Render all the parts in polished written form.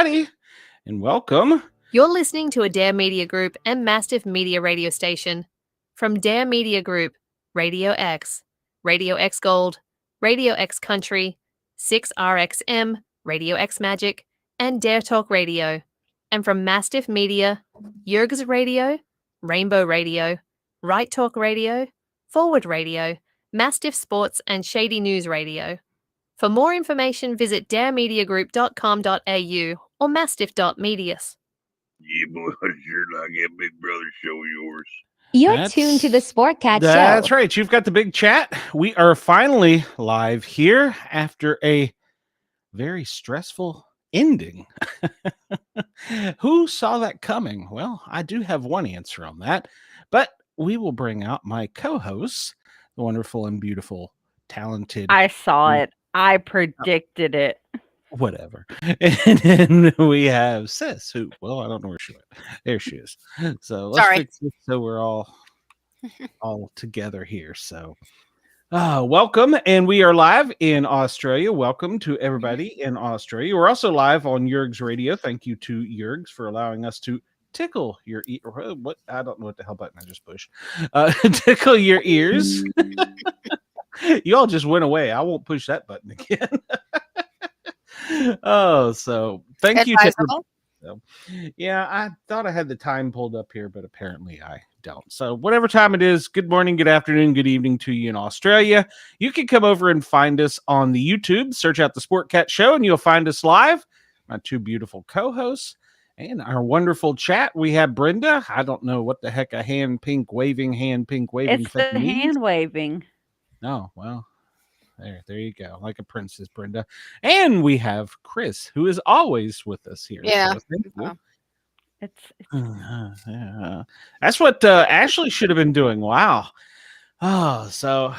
everybody, and welcome. You're listening to a Dare Media Group and Mastiff Media radio station. From Dare Media Group, Radio X Gold, Radio X Country, 6RXM, Radio X Magic, and Dare Talk Radio. And from Mastiff Media, Yerg's Radio, Rainbow Radio, Right Talk Radio, Forward Radio, Mastiff Sports, and Shady News Radio. For more information, visit daremediagroup.com.au or mastiff.medias. Yeah, boy, I sure like that Big Brother show of yours. You're tuned to the Sportcat Show. That's right. You've got the big chat. We are finally live here after a very stressful ending. Who saw that coming? Well, I do have one answer on that, but we will bring out my co-hosts, the wonderful and beautiful, talented. I saw it. I predicted it. Whatever. And then we have Sis, who, well, I don't know where she went. There she is. So let's fix this so we're all together here. So welcome. And we are live in Australia. Welcome to everybody in Australia. We're also live on Yerg's Radio. Thank you to Yerg's for allowing us to tickle your what I don't know what the hell button I just pushed. Tickle your ears. You all just went away. I won't push that button again. So thank you. Yeah, I thought I had the time pulled up here, but apparently I don't. So whatever time it is, good morning, good afternoon, good evening to you in Australia. You can come over and find us on the YouTube, search out the Sportcat Show, and you'll find us live. My two beautiful co-hosts and our wonderful chat. We have Brenda. I don't know what the heck a hand pink waving It's the thing means. hand waving. Oh, well. There you go. Like a princess, Brenda. And we have Chris, who is always with us here. Yeah. So that's what Ashley should have been doing. Wow. Oh, so.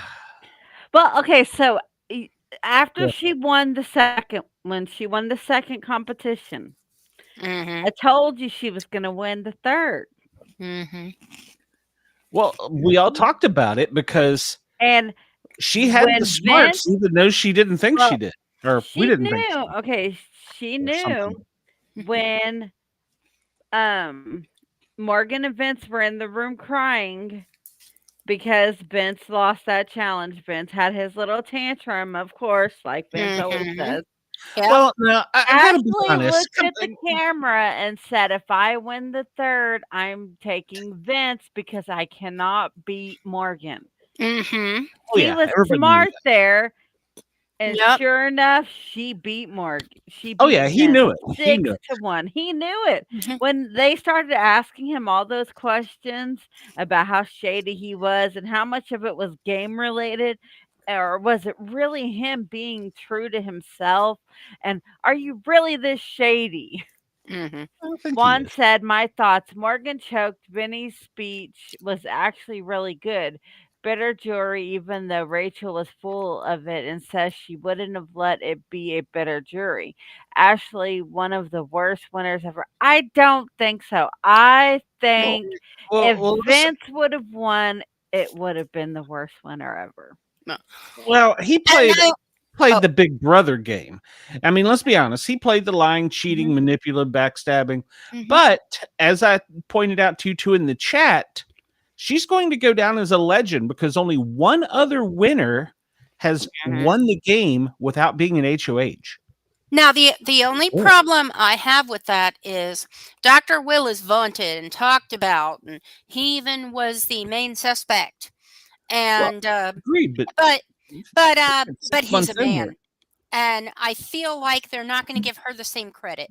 Well, okay. So after she won the second competition, I told you she was going to win the third. Well, we all talked about it because. And she had the smarts, even though she didn't think she did. Or we didn't think she did. Okay, she knew when Morgan and Vince were in the room crying because Vince lost that challenge. Vince had his little tantrum, of course, like Vince always does. Yeah. Well, no, I gotta be honest. Looked at the camera and said, if I win the third, I'm taking Vince because I cannot beat Morgan. Mm-hmm. He was smart there, and sure enough, she beat Morgan. She beat he knew it. 6-1. He knew it. When they started asking him all those questions about how shady he was and how much of it was game related, or was it really him being true to himself? And are you really this shady? Juan said, my thoughts. Morgan choked. Vinny's speech was actually really good. Bitter jury, even though Rachel was full of it and says she wouldn't have let it be a bitter jury. Ashley, one of the worst winners ever. I don't think so. I think if Vince would have won, it would have been the worst winner ever. No. Well, he played the Big Brother game. I mean, let's be honest. He played the lying, cheating, manipulative, backstabbing. But as I pointed out to you two in the chat, she's going to go down as a legend because only one other winner has won the game without being an HOH. Now, the only problem I have with that is Dr. Will is vaunted and talked about, and he even was the main suspect. And agreed, but he's a man, and I feel like they're not going to give her the same credit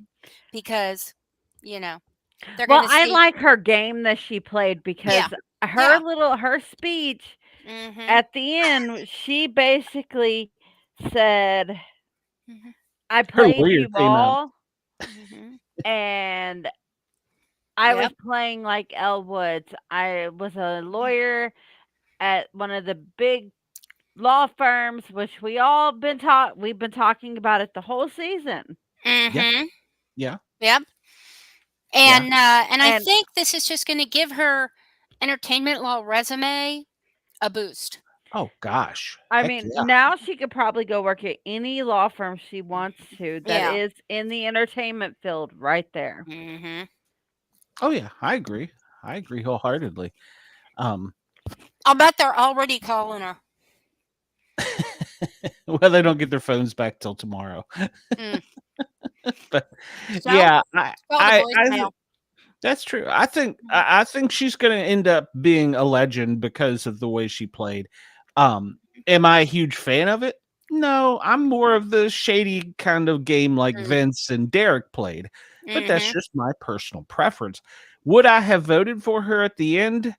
because they're going to. I like her game that she played because her speech at the end, she basically said, I played you all, and I was playing like Elle Woods. I was a lawyer at one of the big law firms, which we've been talking about it the whole season. Yeah. And I think this is just going to give her entertainment law resume a boost. Oh gosh. I Heck mean, yeah. now she could probably go work at any law firm she wants to that Yeah. is in the entertainment field right there. Mm-hmm. Oh yeah, I agree. I agree wholeheartedly. Um I'll bet they're already calling her. well, they don't get their phones back till tomorrow. Mm. But So, yeah, call the voicemail. that's true. I think she's going to end up being a legend because of the way she played. Am I a huge fan of it? No, I'm more of the shady kind of game like Mm. Vince and Derek played. But that's Mm-hmm. just my personal preference. Would I have voted for her at the end,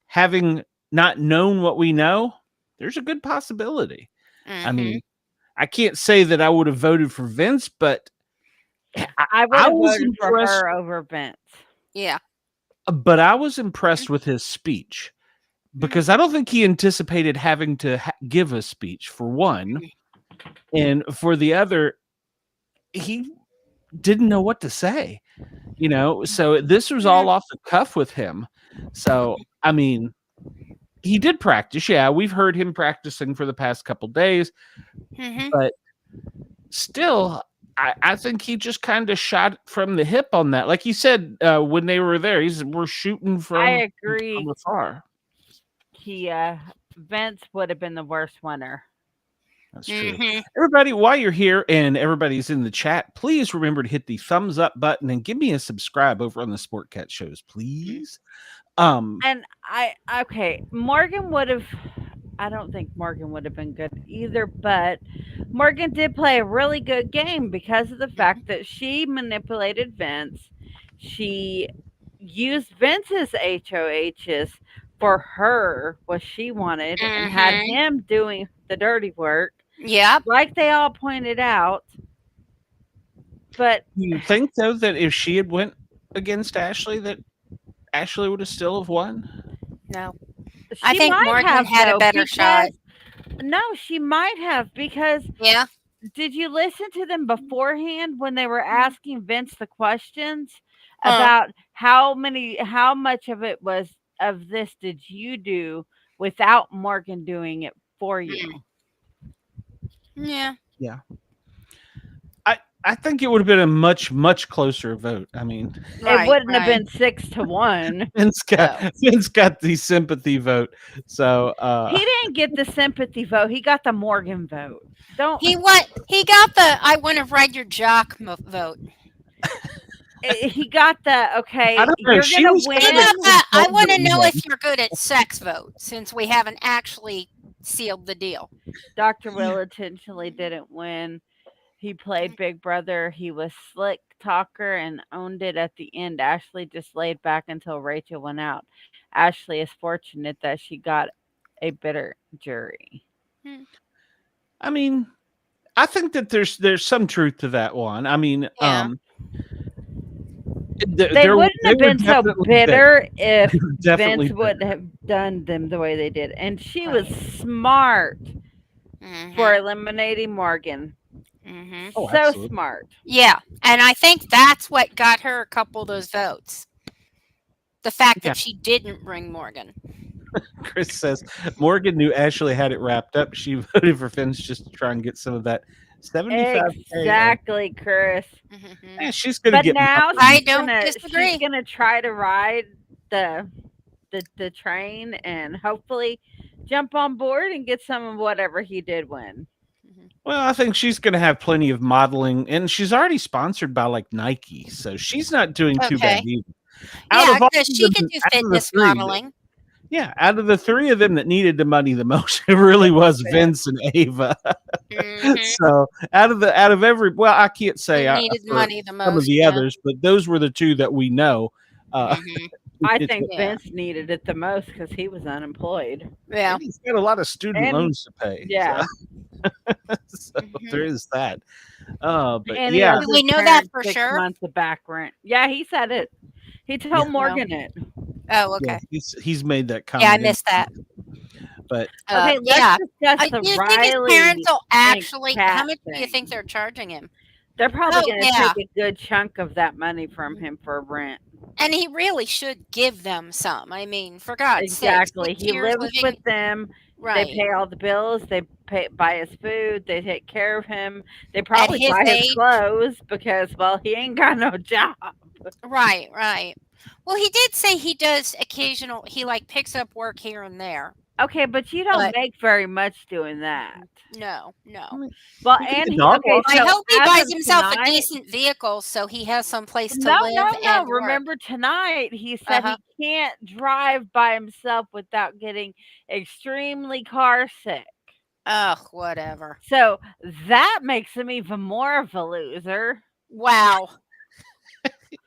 having not known what we know? There's a good possibility. I Mm-hmm. mean, I can't say that I would have voted for Vince, but I would I have was voted for impressed. her over Vince. Yeah. But I was impressed with his speech because I don't think he anticipated having to give a speech, for one, and for the other, he didn't know what to say. So this was all off the cuff with him. So I mean, he did practice. Yeah, we've heard him practicing for the past couple days, Mm-hmm. but still, I think he just kind of shot from the hip on that. Like he said when they were there, we're shooting I from agree. afar. Vince would have been the worst winner. That's true. Mm-hmm. Everybody, while you're here and everybody's in the chat, please remember to hit the thumbs up button and give me a subscribe over on the Sport Cat shows, please. And Morgan would have. I don't think Morgan would have been good either, but Morgan did play a really good game because of the fact that she manipulated Vince. She used Vince's HOHs for her what she wanted and had him doing the dirty work, Yep. like they all pointed out. But Do you think though that if she had went against Ashley, that Ashley would have still have won? No. she I think might Morgan have, had a though, better shot. No, she might have because Yeah. did you listen to them beforehand when they were asking Vince the questions Huh. about how much of it was of this did you do without Morgan doing it for you? Yeah. Yeah. I think it would have been a much, much closer vote. I mean, It wouldn't have been 6-1. Vince got the sympathy vote. So He didn't get the sympathy vote. He got the Morgan vote. He got the I want to ride your jock vote. He got the okay. I don't know, You're she gonna was win. He got the I want to know vote. if you're good at sex vote, since we haven't actually sealed the deal. Dr. Will intentionally didn't win. He played Big Brother. He was slick talker and owned it at the end. Ashley just laid back until Rachel went out. Ashley is fortunate that she got a bitter jury. I mean, I think that there's some truth to that one. I mean, Yeah. They wouldn't have been so bitter if definitely Vince would have done them the way they did. And she was smart for eliminating Morgan. Mm-hmm. Oh, So absolutely. smart. Yeah, and I think that's what got her a couple of those votes. The fact that she didn't bring Morgan. Chris says Morgan knew Ashley had it wrapped up. She voted for Vince just to try and get some of that 75. Exactly, Chris. Yeah, she's gonna get. Now I don't disagree. She's gonna try to ride the train and hopefully jump on board and get some of whatever he did win. Well, I think she's going to have plenty of modeling, and she's already sponsored by like Nike, so she's not doing too bad either. Yeah, because she can do fitness modeling. Yeah, out of the three of them that needed the money the most, it really was Vince and Ava. So out of every, well, I can't say Who needed money the most. Some of the others, but those were the two that we know. I think Vince needed it the most because he was unemployed. Yeah, and he's got a lot of student loans to pay. Yeah, so there is that. But and yeah, do we know that for 6 sure? months of back rent. Yeah, he said it. He told Morgan it. Oh, okay. Yeah, he's made that comment. Yeah, I missed that. But okay, yeah, let's discuss do the you think his Reilly parents will and actually? Kat How much do you thing. think they're charging him? They're probably Oh, going to yeah. take a good chunk of that money from him for rent. And he really should give them some. I mean, for God's Exactly. sake, He lives with them. They Right. pay all the bills. They buy his food. They take care of him. They At probably his buy his age. clothes because, well, he ain't got no job. Right, right. Well, he did say he does occasional he, like, picks up work here and there, Okay, but you don't but make very much doing that. no, I no. mean, Well, you get and the he dog okay, I walker. so hope he as buys of himself a tonight decent vehicle so he has some place to no, no, live no, and work. remember tonight he said Uh-huh. he can't drive by himself without getting extremely car sick. Ugh, whatever. So, that makes him even more of a loser. Wow.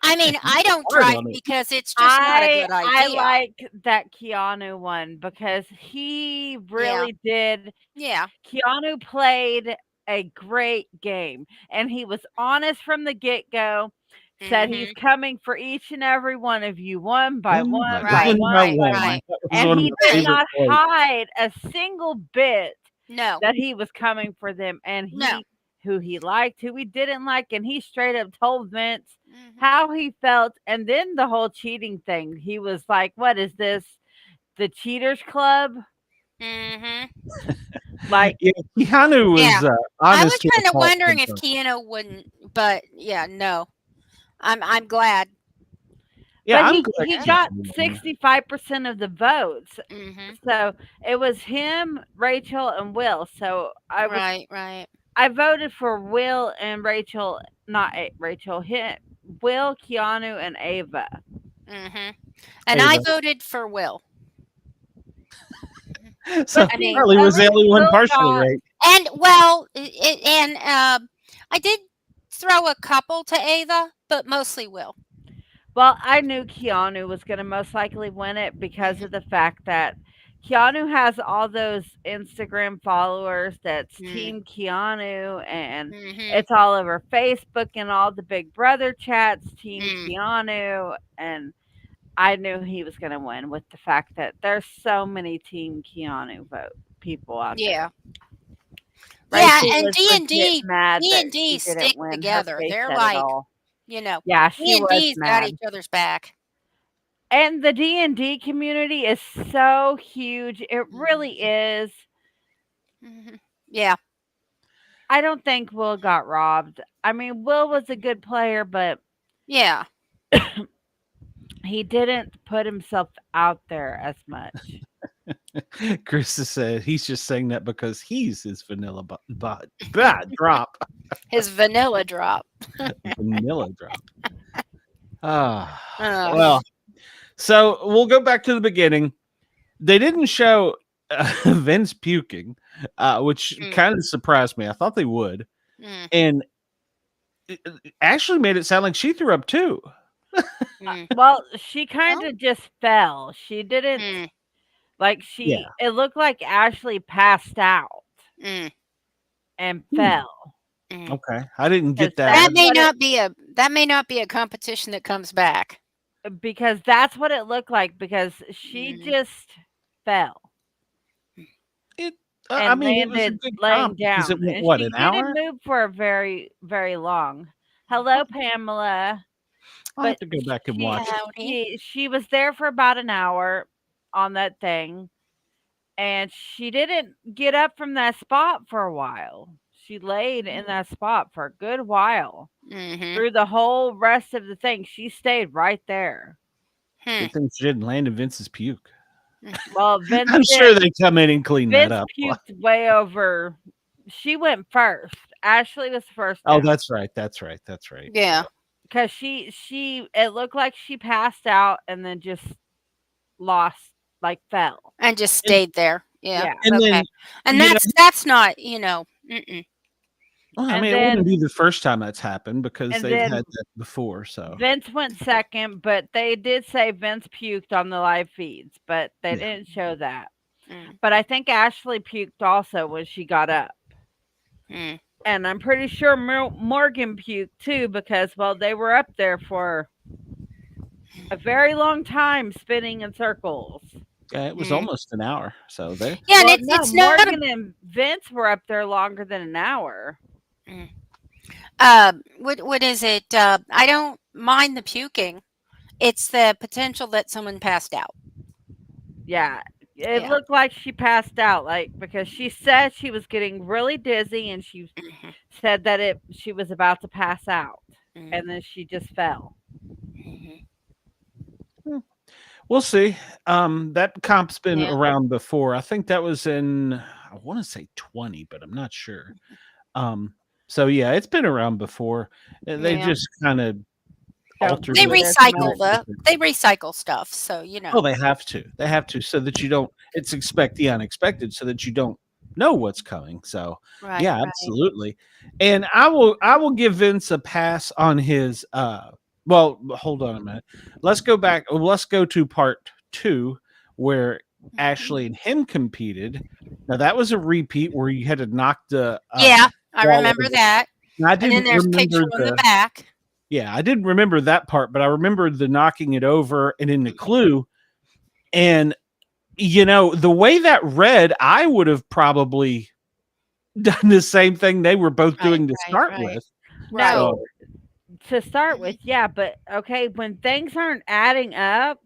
I mean, I don't Hard drive on it. because it's just not a good I idea. like that Keanu one because he Yeah. really did. Yeah. Keanu played a great game, and he was honest from the get-go, said he's Mhm. coming for each and every one of you, one by One by one by Right, one by one right, by one. one, right. That was and one of he my did Right. favorite not quotes. hide a single bit No. that he was coming for them, and No. who he liked, who he didn't like, and he straight up told Vince Mhm. how he felt, and then the whole cheating thing. He was like, "What is this? The Cheaters Club?" Mhm. Like, Yeah, Keanu was Yeah. I was honest to a kinda fault wondering if sometimes. Keanu wouldn't, but yeah, no. I'm glad. Yeah, but I'm he glad got Keanu won. 65% of the votes, Mhm. so it was him, Rachel, and Will. So Right, right. I voted for Will and Rachel, not Rachel, Will, Keanu, and Ava. Mhm. And I Ava. voted for Will. So But I see, mean, Harley at was the least only one Will partially got right. and well, and I did throw a couple to Ava, but mostly Will. well, I knew Keanu was going to most likely win it because of Mhm. the fact that Keanu has all those Instagram followers that's Mm. Team Keanu, and Mhm. it's all over Facebook and all the Big Brother chats, Team Mm. Keanu. And I knew he was going to win with the fact that there's so many Team Keanu vote people out there. Yeah. Yeah, Rachel and was legit D&D mad that D&D she didn't stick win. Her together. face They're said it like, all. you know, Yeah, she was D&D's got mad. each other's back. And the D&D community is so huge. It really Mhm. is. Mhm. Yeah. I don't think Will got robbed. I mean, Will was a good player, but Yeah. he didn't put himself out there as much. Chris said he's just saying that because he's his vanilla bad drop. His vanilla drop. Vanilla drop. Ah, Ugh. well, so we'll go back to the beginning. They didn't show Vince puking, which Mm. kind of surprised me. I thought they would, Mm. and it actually made it sound like she threw up too. Mm. Well, she kind Well, of just fell. She didn't mm. like Yeah. it looked like Ashley passed out Mm. and Hmm. fell. Mm. Okay, I didn't Because get that. that's what That may not be a competition that comes back. because that's what it looked like because she Mm. just fell It. I and mean, it was a landed good laying comp because it down, went and what, she an didn't hour? move for a very, very long. Hello, Pamela. I'll But have to go back and she watch it. Howdy. she was there for about an hour on that thing, and she didn't get up from that spot for a while. She laid in that spot for a good while. Mhm. Through the whole rest of the thing, she stayed right there. Hmm. Good thing she didn't land in Vince's puke. Well, Vince I'm sure did. they come in and clean that Vince up. puked way over. She went first. Ashley was first Oh, down that's right. That's right. That's right. Yeah. because it looked like she passed out and then just lost, like fell. And just And, stayed there. Yeah. Yeah, and Okay. then, And you know, that's not, mm-mm. well, I and mean, it wouldn't then be the first time that's happened because and they've then had that before. So, Vince went second, but they did say Vince puked on the live feeds, but they yeah. didn't show that. Mm. But I think Ashley puked also when she got up. Mm. And I'm pretty sure Morgan puked too because, well, they were up there for a very long time spinning in circles. It was Mm. almost an hour. So there. Yeah, and Well, it's no, it's not a Morgan and Vince were up there longer than an hour. mm. What is it? I don't mind the puking. It's the potential that someone passed out. Yeah, It Yeah. looked like she passed out, like because she said she was getting really dizzy, and she Mhm. said that she was about to pass out, and Mhm. then she just fell. Mhm. Hmm. We'll see. That comp's been Yeah. around before. I think that was in, I want to say 20, but I'm not sure. Um, so yeah, it's been around before. They Yeah. just kind of Don't altered They do it. it as much. they recycle stuff, so Oh, they have to. They have to so that you don't it's expect the unexpected so that you don't know what's coming. So, Right, yeah, right. absolutely. And I will give Vince a pass on his well, hold on a minute. Let's go back. Let's go to part 2 where Ashley and him competed. Now that was a repeat where you had to knock the Yeah, I wall remember over. that. Now, I And then didn't there's picture remember on the back. yeah, I didn't remember that part, but I remembered the knocking it over and in the clue. And the way that read, I would have probably done the same thing they were both Right, doing to right, start right. with. Right. No, So, to start with, yeah, but okay, when things aren't adding up,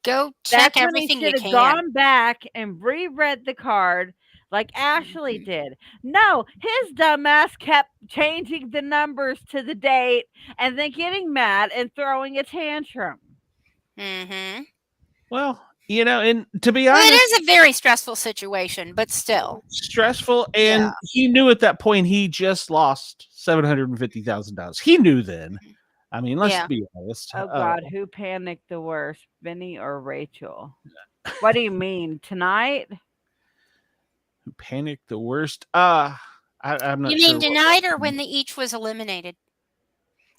Go check that's when he everything you should have can. gone back and reread the card like Ashley did. No, his dumbass kept changing the numbers to the date and then getting mad and throwing a tantrum. Mhm. well, and to be Well, it honest, is a very stressful situation, but still. stressful. Yeah. And he knew at that point he just lost $750,000. He knew then. I mean, let's Yeah. be honest. Oh God, who panicked the worst, Benny or Rachel? What do you mean tonight? Who panicked the worst? I'm You not mean sure tonight or when the each was eliminated?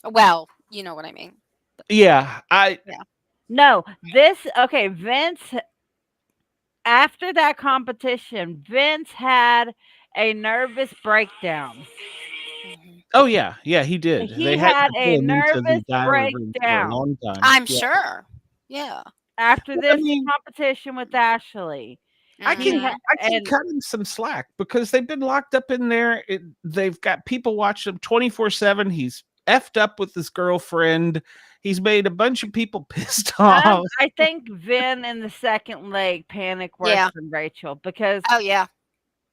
Well, you know what I mean. Yeah, Yeah. No, okay, Vince, after that competition, Vince had a nervous breakdown. Mhm. oh yeah, yeah, he did. He They had had to a pull him into the nervous diary room for a breakdown long time. I'm Yeah. sure. Yeah. after I this mean, competition with Ashley. I can He Mhm. had, I can and cut him some slack because they've been locked up in there. They've got people watching him 24/7. He's effed up with his girlfriend. He's made a bunch of people pissed off. I think Vin in the second leg panicked worse Yeah. than Rachel because Oh, yeah.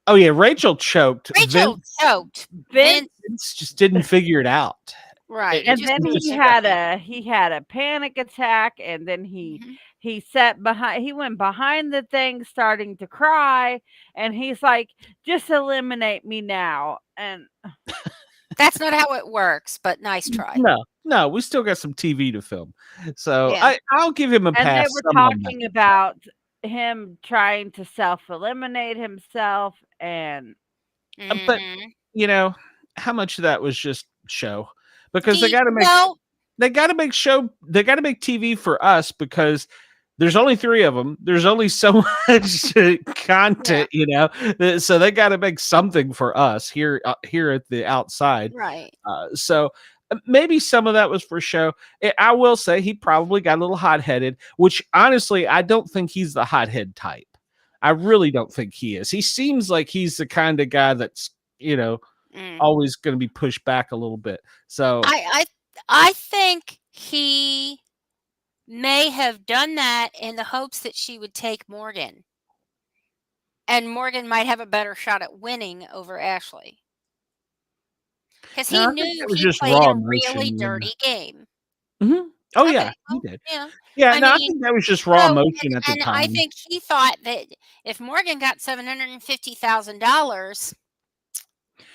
Oh yeah, Rachel choked. Rachel choked. Vince Vince just didn't figure it out. Right. It and just then moved Just differently. he had a panic attack, and then Mhm. he sat behind, he went behind the thing starting to cry, and he's like, just eliminate me now. And That's not how it works, but nice try. no, we still got some TV to film. So Yeah. I'll give him a they pass were some on that talking stuff. about him trying to self eliminate himself, and But Mhm. you know, how much of that was just show? Because Well, they gotta make show they gotta make TV for us because there's only 3 of them. There's only so much yeah, content, so they gotta make something for us here at the outside. right. So maybe some of that was for show. I will say he probably got a little hot-headed, which honestly, I don't think he's the hothead type. I really don't think he is. He seems like he's the kind of guy that's, Mm. always going to be pushed back a little bit. So, I I think he may have done that in the hopes that she would take Morgan, and Morgan might have a better shot at winning over Ashley, because no, he I think knew that was he just played raw a really emotion. dirty game. Mhm. Oh Okay, yeah, he well, did. yeah. Yeah, I no, I mean, think that was just raw so emotion at the and I time. think he thought that if Morgan got $750,000,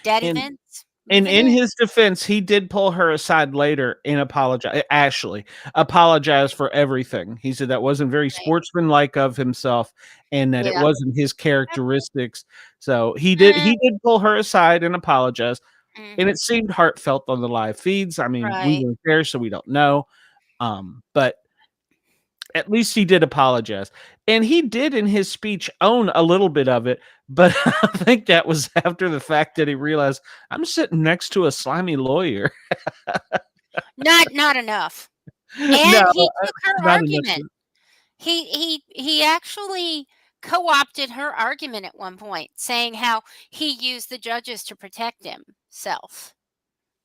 Daddy And Vince And moving in in. his defense, he did pull her aside later and apologize. Ashley apologized for everything. He said that wasn't very Right. sportsmanlike of himself, and that it Yeah. wasn't his characteristics. So he did. Mm, He did pull her aside and apologize, and mhm. it seemed heartfelt on the live feeds. I mean, we Right. weren't there, so we don't know. But at least he did apologize. And he did in his speech own a little bit of it, but I think that was after the fact that he realized I'm sitting next to a slimy lawyer. Not enough. No, And he took her not enough. argument. He actually co-opted her argument at one point, saying how he used the judges to protect himself.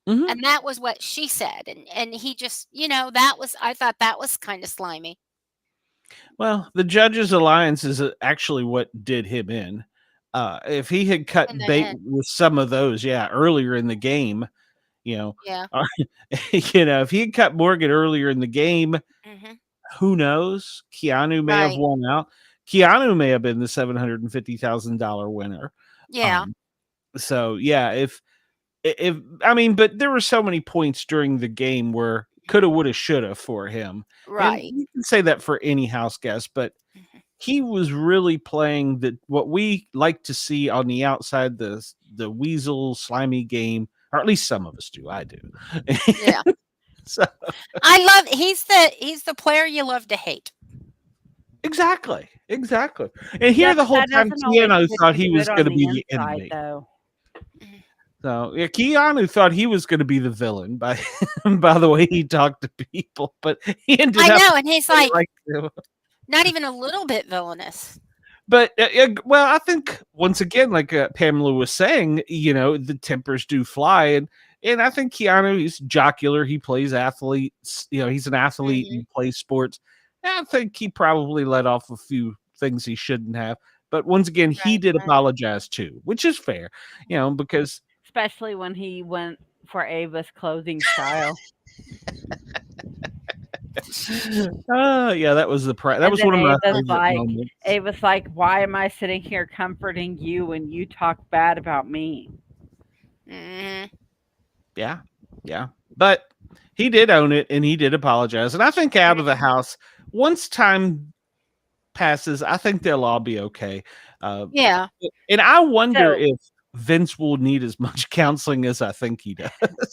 Mhm. And that was what she said. And he just, that was I thought that was kind of slimy. Well, the Judges Alliance is actually what did him in. If he had cut In the bait end. with some of those, yeah, earlier in the game, you know, Yeah. if he had cut Morgan earlier in the game, Mhm. who knows? Keanu may have Right. won out. Keanu may have been the $750,000 winner. Yeah. Um, so yeah, if I mean, but there were so many points during the game where coulda, woulda, shoulda for him, and Right. you can say that for any house guest, but Mhm. he was really playing what we like to see on the outside, the weasel slimy game, or at least some of us do. I do. Yeah. So He's the player you love to hate. exactly. And Yeah, here the but whole that time doesn't always Keanu make thought you he was good on going to the be the inside, enemy. though. So yeah, Keanu thought he was going to be the villain by by the way he talked to people, but he ended I up know, and he's like like not even a little bit villainous. But well, I think once again, like Pamela was saying, the tempers do fly, and I think Keanu, he's jocular. He plays athletes. He's an athlete Mhm. and plays sports. And I think he probably let off a few things he shouldn't have. But once again, he Right. did Right. apologize too, which is fair. Because Especially when he went for Ava's clothing style. yeah, that was that And was then one of my favorite moments. Ava's like, why am I sitting here comforting you when you talk bad about me? Mhm. Yeah, yeah. But he did own it and he did apologize. And I think out of the Mhm. house, once time passes, I think they'll all be okay. Yeah. And I wonder So if Vince will need as much counseling as I think he does.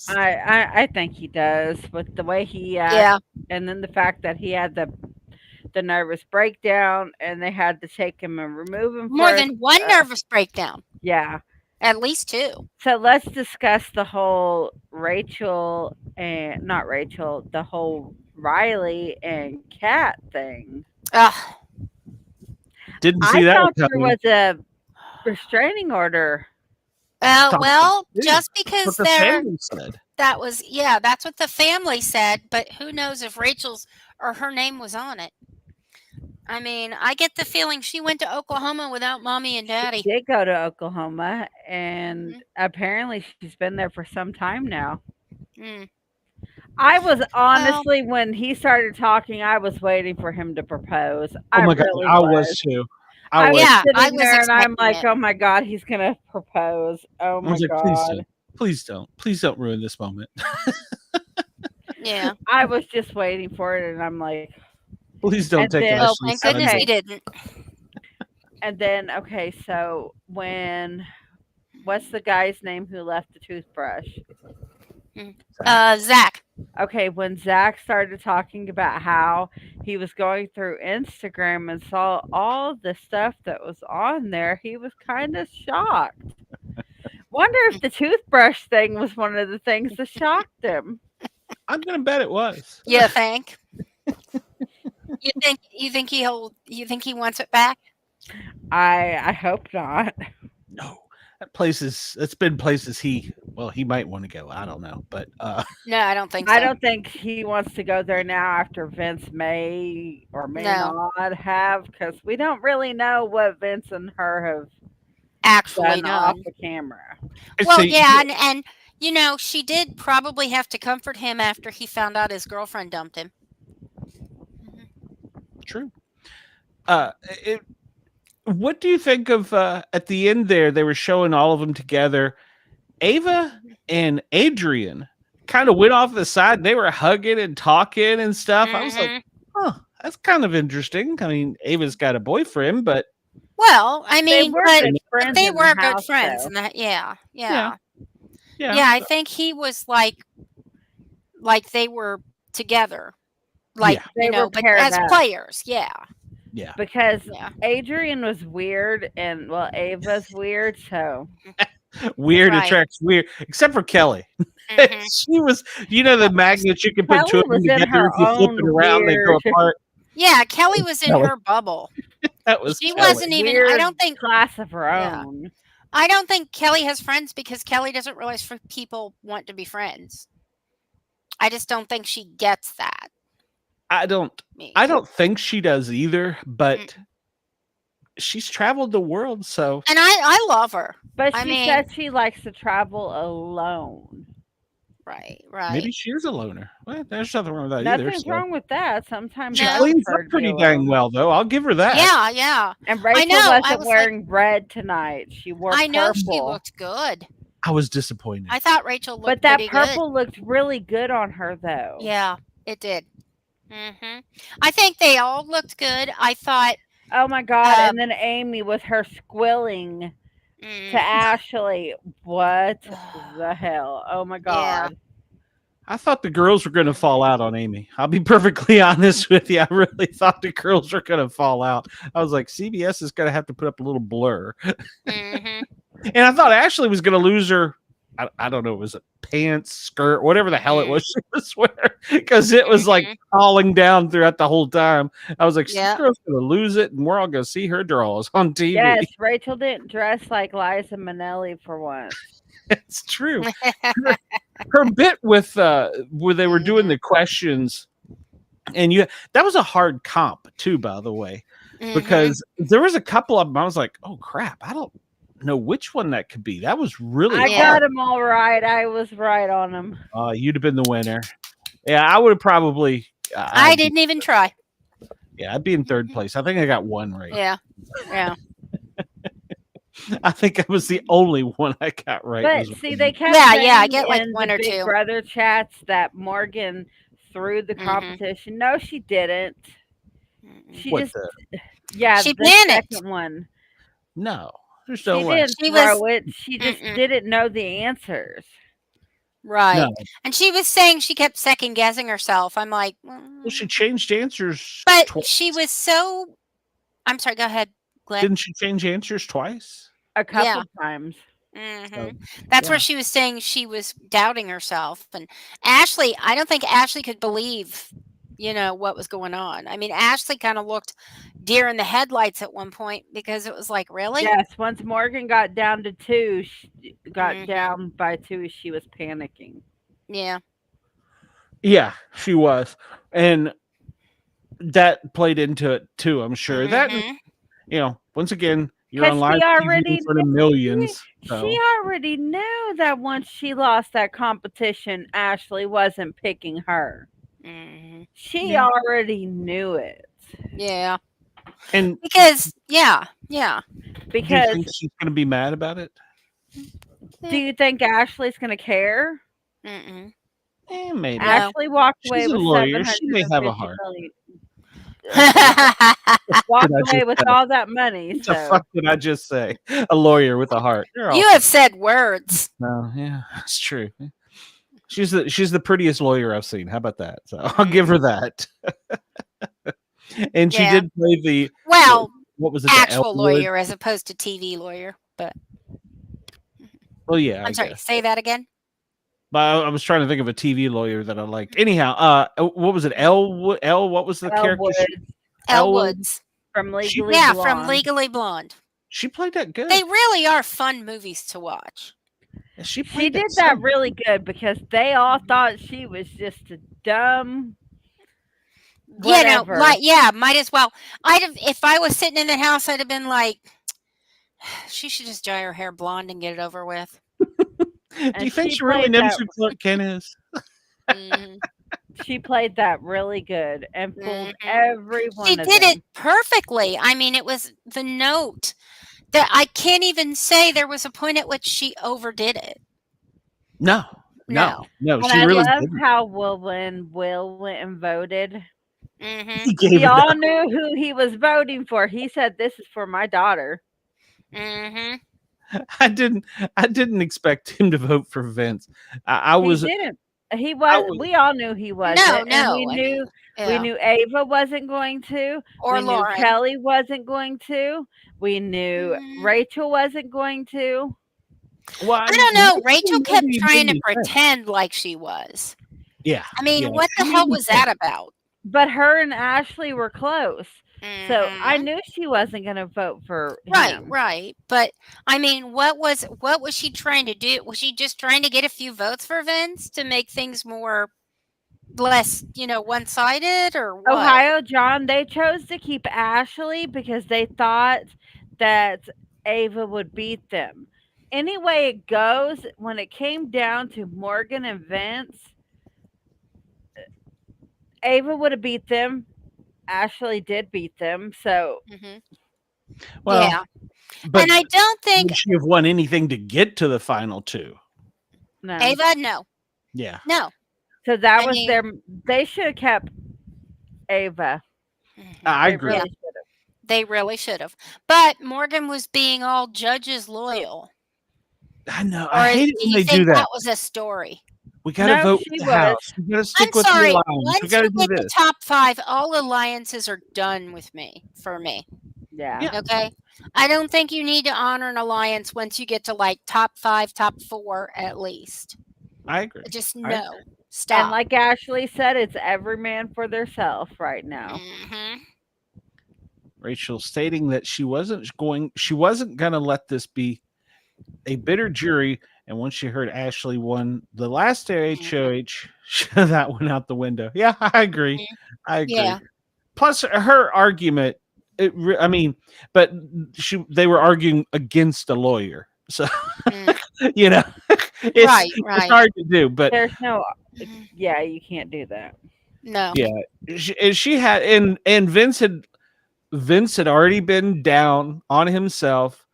I think he does with the way he acts, Yeah. and then the fact that he had the nervous breakdown, and they had to take him and remove him More for than one nervous breakdown. yeah. At least two. So let's discuss the whole Rachel and not Rachel, the whole Reilly and Kat thing. Ugh. Didn't I see that thought there coming. was a restraining order. Thought so Well, too. just That's what because the family said. that's what the family said, but who knows if Rachel's or her name was on it. I mean, I get the feeling she went to Oklahoma without mommy and She daddy. did go to Oklahoma, and Mhm. apparently she's been there for some time now. Mm. I was Well, honestly, when he started talking, I was waiting for him to propose. Oh I my god, really I was was. too. I was yeah, I sitting was there and I'm expecting like, it. "Oh my god, he's gonna propose. Oh I my was like, please god." don't. Please don't ruin this moment. Yeah. I was just waiting for it and I'm like Please don't and take then Well, Ashley's thank goodness he Sunday. okay, didn't. okay, so when what's the guy's name who left the toothbrush? Mm. Zach. Zach. Okay, when Zach started talking about how he was going through Instagram and saw all the stuff that was on there, he was kind of shocked. Wonder if the toothbrush thing was one of the things that shocked him. I'm gonna bet it was. You think? You think he wants it back? I hope not. No, it's been places he might want to go. I don't know, but No, I don't think I so. don't think he wants to go there now after Vince may or may No, not have, because we don't really know what Vince and her have actually done off done. the camera. Well, see, yeah, and she did probably have to comfort him after he found out his girlfriend dumped him. Mhm. true. Uh, it, what do you think of at the end there? They were showing all of them together. Ava and Adrian kind of went off the side. And they were hugging and talking and stuff. I was like, Mhm. huh, that's kind of interesting. I mean, Ava's got a boyfriend, but Well, I They mean, were but good friends they in the were good house, friends, though. and that, yeah, yeah, yeah. yeah, I think he was like they were together, like yeah, They were but paired as up players, yeah, yeah. because yeah. Adrian was weird and well, Ava's weird, so Weird Right. attracts weird, except for Kelly. Mhm. She was, the magnets you can put two Kelly of them was in together. her If you flip it own around, they go weird, apart. Yeah, Kelly was in Kelly. her bubble. That was She Kelly. wasn't even. I weird don't think. class of her Yeah, own. I don't think Kelly has friends because Kelly doesn't realize people want to be friends. I just don't think she gets that. I don't think she does either, but she's traveled the world, so. And I love her. But I she mean, said she likes to travel alone. right. Maybe she is a loner. Well, there's nothing wrong with that either. Nothing's wrong with that. Sometimes She No. I cleans prefer up to be pretty dang alone. well, though. I'll give her that. Yeah. And I Rachel know. I wasn't was like, wearing red tonight. She wore I know she purple. looked good. I was disappointed. I thought Rachel looked But that pretty purple looked really good on her, though. good. Yeah, it did. I think they all looked good. I thought. Oh my God. And then Amy with her squilling to Ashley. What the hell? Oh my God. I thought the girls were going to fall out on Amy. I'll be perfectly honest with you. I really thought the girls were going to fall out. I was like, CBS is going to have to put up a little blur. And I thought Ashley was going to lose her. I don't know. It was a pants, skirt, whatever the hell it was she was wearing, because it was like falling down throughout the whole time. I was like, this girl's going to lose it, and we're all going to see her draws on TV. Yes, Rachel didn't dress like Liza Minnelli for once. It's true. Her bit with where they were doing the questions, and that was a hard comp too, by the way, because there was a couple of them I was like, oh crap, I don't know which one that could be. That was really I hard. got them all right. I was right on them. You'd have been the winner. Yeah, I would have probably. I didn't even try. Yeah, I'd be in third place. I think I got one right. Yeah. I think I was the only one I got right. But see, they kept I get like in one the or Big two. Brother chats that Morgan threw the competition. No, she didn't. She What just the? She the panicked. second one. No, there's She no way. didn't She throw was- it. She just didn't know the answers. Right. No. And she was saying she kept second guessing herself. I'm like, Well, she changed answers. but twice. she was so. I'm sorry. Go ahead, Glenn. Didn't she change answers twice? A couple Yeah. times. So, That's where yeah. she was saying she was doubting herself. And Ashley, I don't think Ashley could believe, what was going on. I mean, Ashley kind of looked deer in the headlights at one point because it was like, really? Yes, once Morgan got down to 2, she got down by 2, she was panicking. Yeah. Yeah, she was, and that played into it too. I'm sure that once again, you're on live TV in front of millions. So. She already knew that once she lost that competition, Ashley wasn't picking her. She already knew it. Yeah. And because do you because think she's going to be mad about it? do you think Ashley's going to care? Maybe. Ashley walked away She's a with lawyer. She may have a 750 heart. million. Walked away with all that money. What the fuck did I just say? A lawyer with a heart. You have said words. No, yeah, it's true. She's the prettiest lawyer I've seen. How about that? So I'll give her that. And she did play the what was it? Actual lawyer as opposed to TV lawyer, but well, yeah. I'm sorry. Say that again. But I was trying to think of a TV lawyer that I liked. Anyhow, what was it? What was the character? Elle Woods from Legally Blonde. from Legally Blonde. She played that good. They really are fun movies to watch. She did that really good because they all thought she was just a dumb. Whatever. Might as well. If I was sitting in the house, I'd have been like, she should just dye her hair blonde and get it over with. Do you think she really knows who Clark Kent is? She played that really good and fooled everyone. She did it perfectly. I mean, it was the note that I can't even say there was a point at which she overdid it. No. And She really love didn't. how Will went and voted. He all knew who he was voting for. He said, "This is for my daughter." I didn't expect him to vote for Vince. He didn't. He was. We all knew he wasn't. No. We knew Ava wasn't going to. Or we Lauren. knew Kelly wasn't going to. We knew Rachel wasn't going to. Well, I don't know. Rachel kept trying to pretend like she was. Yeah. I mean, what the hell was that about? But her and Ashley were close. So I knew she wasn't going to vote for him. Right. But I mean, what was she trying to do? Was she just trying to get a few votes for Vince to make things more less, one-sided or what? Ohio John, they chose to keep Ashley because they thought that Ava would beat them. Anyway, it goes when it came down to Morgan and Vince, Ava would have beat them. Ashley did beat them, so Hmm. Well, Yeah. but And I don't think would she have won anything to get to the final two? no. Ava, no. Yeah. No. So that I was mean, their. They should have kept Ava. I They agree. really should have. they really should have. But Morgan was being all judges loyal. I know. Or I hate it do when you they do think that. that was a story? We got to No, vote she with the was. house. We got to I'm stick with the sorry. alliance. We Once got you to do get the this. top 5, all alliances are done with me, for me. Yeah. Yeah. Okay? I don't think you need to honor an alliance once you get to like top 5, top 4 at least. I agree. Just I agree. no. And Stop. like Ashley said, it's every man for theirself right now. Hmm. Rachel stating that she wasn't going to let this be a bitter jury. And once she heard Ashley won the last HOH, that went out the window. Yeah, I agree. I agree. Yeah. Plus, her argument, I mean, but they were arguing against a lawyer. So, Mm. it's Right. hard to do. But There's no. Mhm. Yeah, you can't do that. No. yeah, she had, and Vince had already been down on himself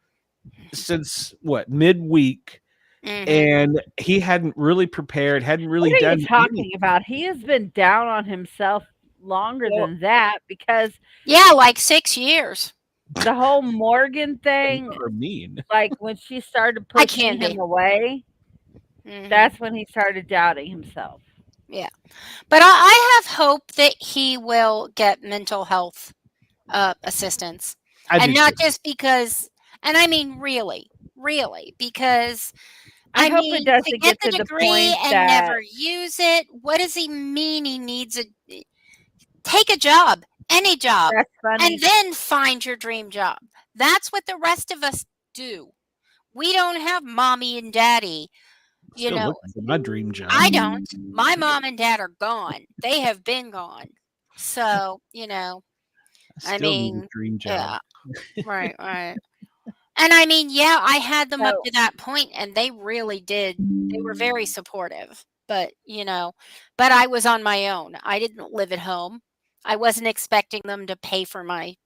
since what, midweek, Mhm. and he hadn't really prepared, hadn't really What are done you talking anything. about? He has been down on himself longer Well- than that because Yeah, like 6 years. the whole Morgan thing, Or mean. like when she started I pushing can him be. away, Mhm. that's when he started doubting himself. Yeah. But I have hope that he will get mental health assistance. I And do not too. just because, and I mean really, because I hope it to doesn't get get the to the degree point and that never use it, what does he mean he needs take a job, any job, that's funny. and then find your dream job. That's what the rest of us do. We don't have mommy and daddy. You Still know, looking for my dream job. I don't. My mom and dad are gone. They have been gone. So, I still need a dream job. yeah, right. And I mean, yeah, I had them up So to that point and they really did. They were very supportive. But, but I was on my own. I didn't live at home. I wasn't expecting them to pay for me.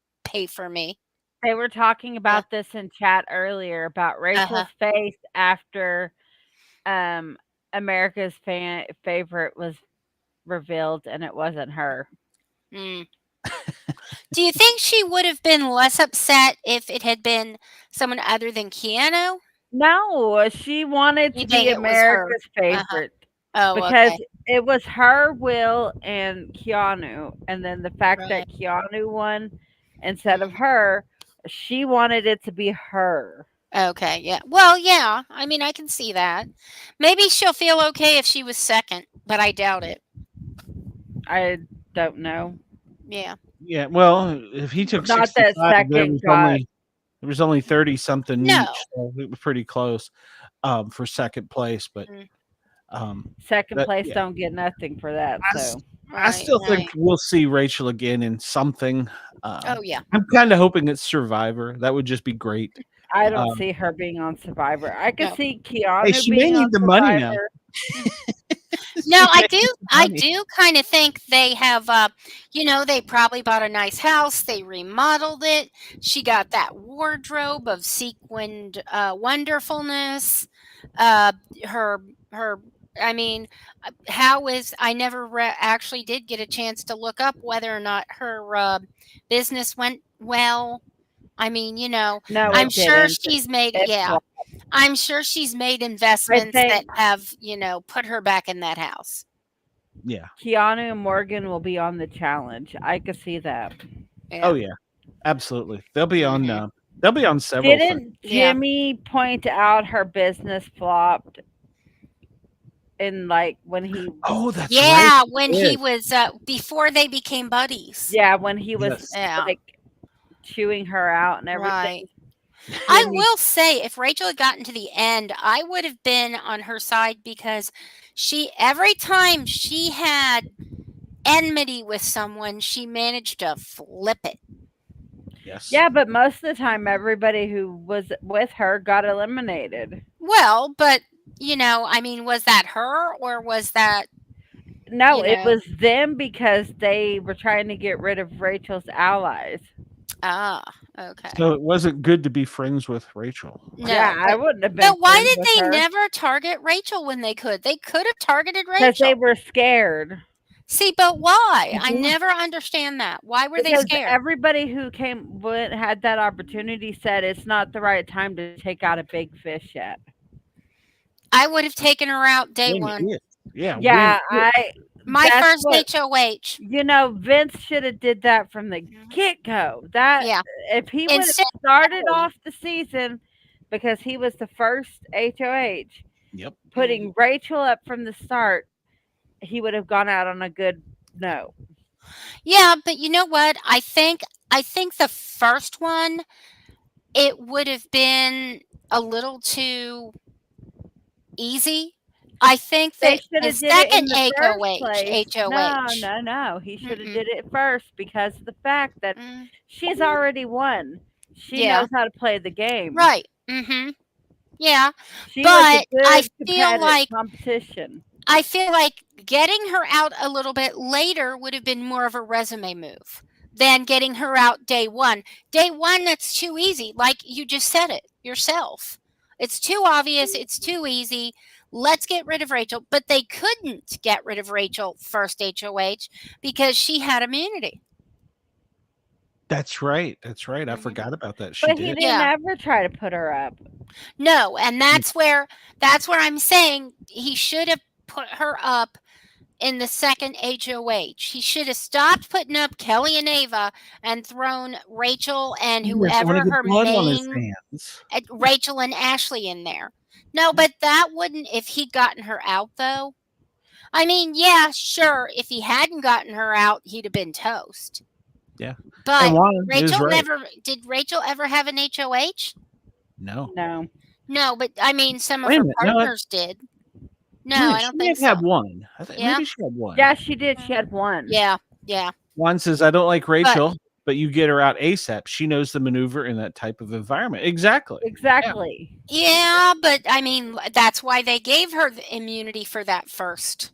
they were talking Yeah. about this in chat earlier about Rachel's face after America's favorite was revealed and it wasn't her. Mm. Do you think she would have been less upset if it had been someone other than Keanu? No, she wanted You to think be it was her? America's favorite Oh, because okay. it was her, Will, and Keanu. And then the fact that Right. Keanu won instead of her, she wanted it to be her. Okay, yeah. Well, yeah. I mean, I can see that. Maybe she'll feel okay if she was second, but I doubt it. I don't know. Yeah. Yeah, well, if he took Not that 65, second got. there was only 30 something No. each, so it was pretty close for second place. But Second that- place yeah. don't get nothing for that. So I still think we'll see Rachel again in something. Oh, yeah. I'm kind of hoping it's Survivor. That would just be great. I don't see her being on Survivor. I could No. see Keanu Hey, she may being need on the money now. Survivor. No, I She may do. need the I money. do kind of think they have. They probably bought a nice house. They remodeled it. She got that wardrobe of sequined wonderfulness. Her. I mean, I never actually did get a chance to look up whether or not her business went well. I mean, No, I'm it sure didn't. she's made. It Yeah. flopped. I'm sure she's made I investments that think have, put her back in that house. Yeah. Keanu and Morgan will be on the challenge. I could see that. Yeah. Oh yeah, absolutely. They'll be on. Mhm. They'll be on several. Didn't Yeah. Jimmy point out her business flopped in when he Oh, that's Yeah, right. when he was before they became buddies. when he was Yes. Yeah. chewing her out and everything. Right. I Jimmy- will say, if Rachel had gotten to the end, I would have been on her side because every time she had enmity with someone, she managed to flip it. Yes. Yeah, but most of the time, everybody who was with her got eliminated. Well, but I mean, was that her or was that No, it was them because they were trying to get rid of Rachel's allies. Okay. So it wasn't good to be friends with Rachel. Yeah, No, I wouldn't have been but why friends did with they her never target Rachel when they could? They could have targeted because they Rachel. were scared. See, but why? I never understand that. Why were they Because scared? everybody who had that opportunity said it's not the right time to take out a big fish yet. I would have taken her out day When one. it- yeah. Yeah, My that's first what- HOH. Vince should have did that from the get-go. That Yeah. if he would have Instead started off the season, because he was the first HOH, Yep. putting Rachel up from the start, he would have gone out on a good note. Yeah, but you know what? I think the first one, it would have been a little too easy. I think They that should the have did it in second the first HOH, place. HOH. No. He should have did it first because of the fact that Mm. she's already won. She Yeah. knows how to play the game. Right. Mm-hmm. Yeah. She was a But I good feel competitive like competition. getting her out a little bit later would have been more of a resume move than getting her out day one. Day one, that's too easy. Like you just said it yourself. It's too obvious. It's too easy. Let's get rid of Rachel. But they couldn't get rid of Rachel first HOH because she had immunity. That's right. That's right. I Mhm. forgot about that. She But he did. didn't ever try to put her up. No, and that's where I'm saying he should have put her up in the second HOH. He should have stopped putting up Kelly and Ava and thrown Rachel and He doesn't wanna whoever get her blood on his main hands. Rachel and Ashley in there. No, but that wouldn't if he'd gotten her out though. I mean, yeah, sure, if he hadn't gotten her out, he'd have been toast. Yeah. But And Juan is Rachel right. did Rachel ever have an HOH? No. No. But I mean some of Wait a her minute, no, partners did. No, Wait, I don't she think may have so. one. I think Yeah? maybe she had one. Yeah, she did. She had one. Yeah. Juan says, I don't like Rachel, but you get her out ASAP. She knows the maneuver in that type of environment. Exactly. Exactly. Yeah, but I mean that's why they gave her the immunity for that first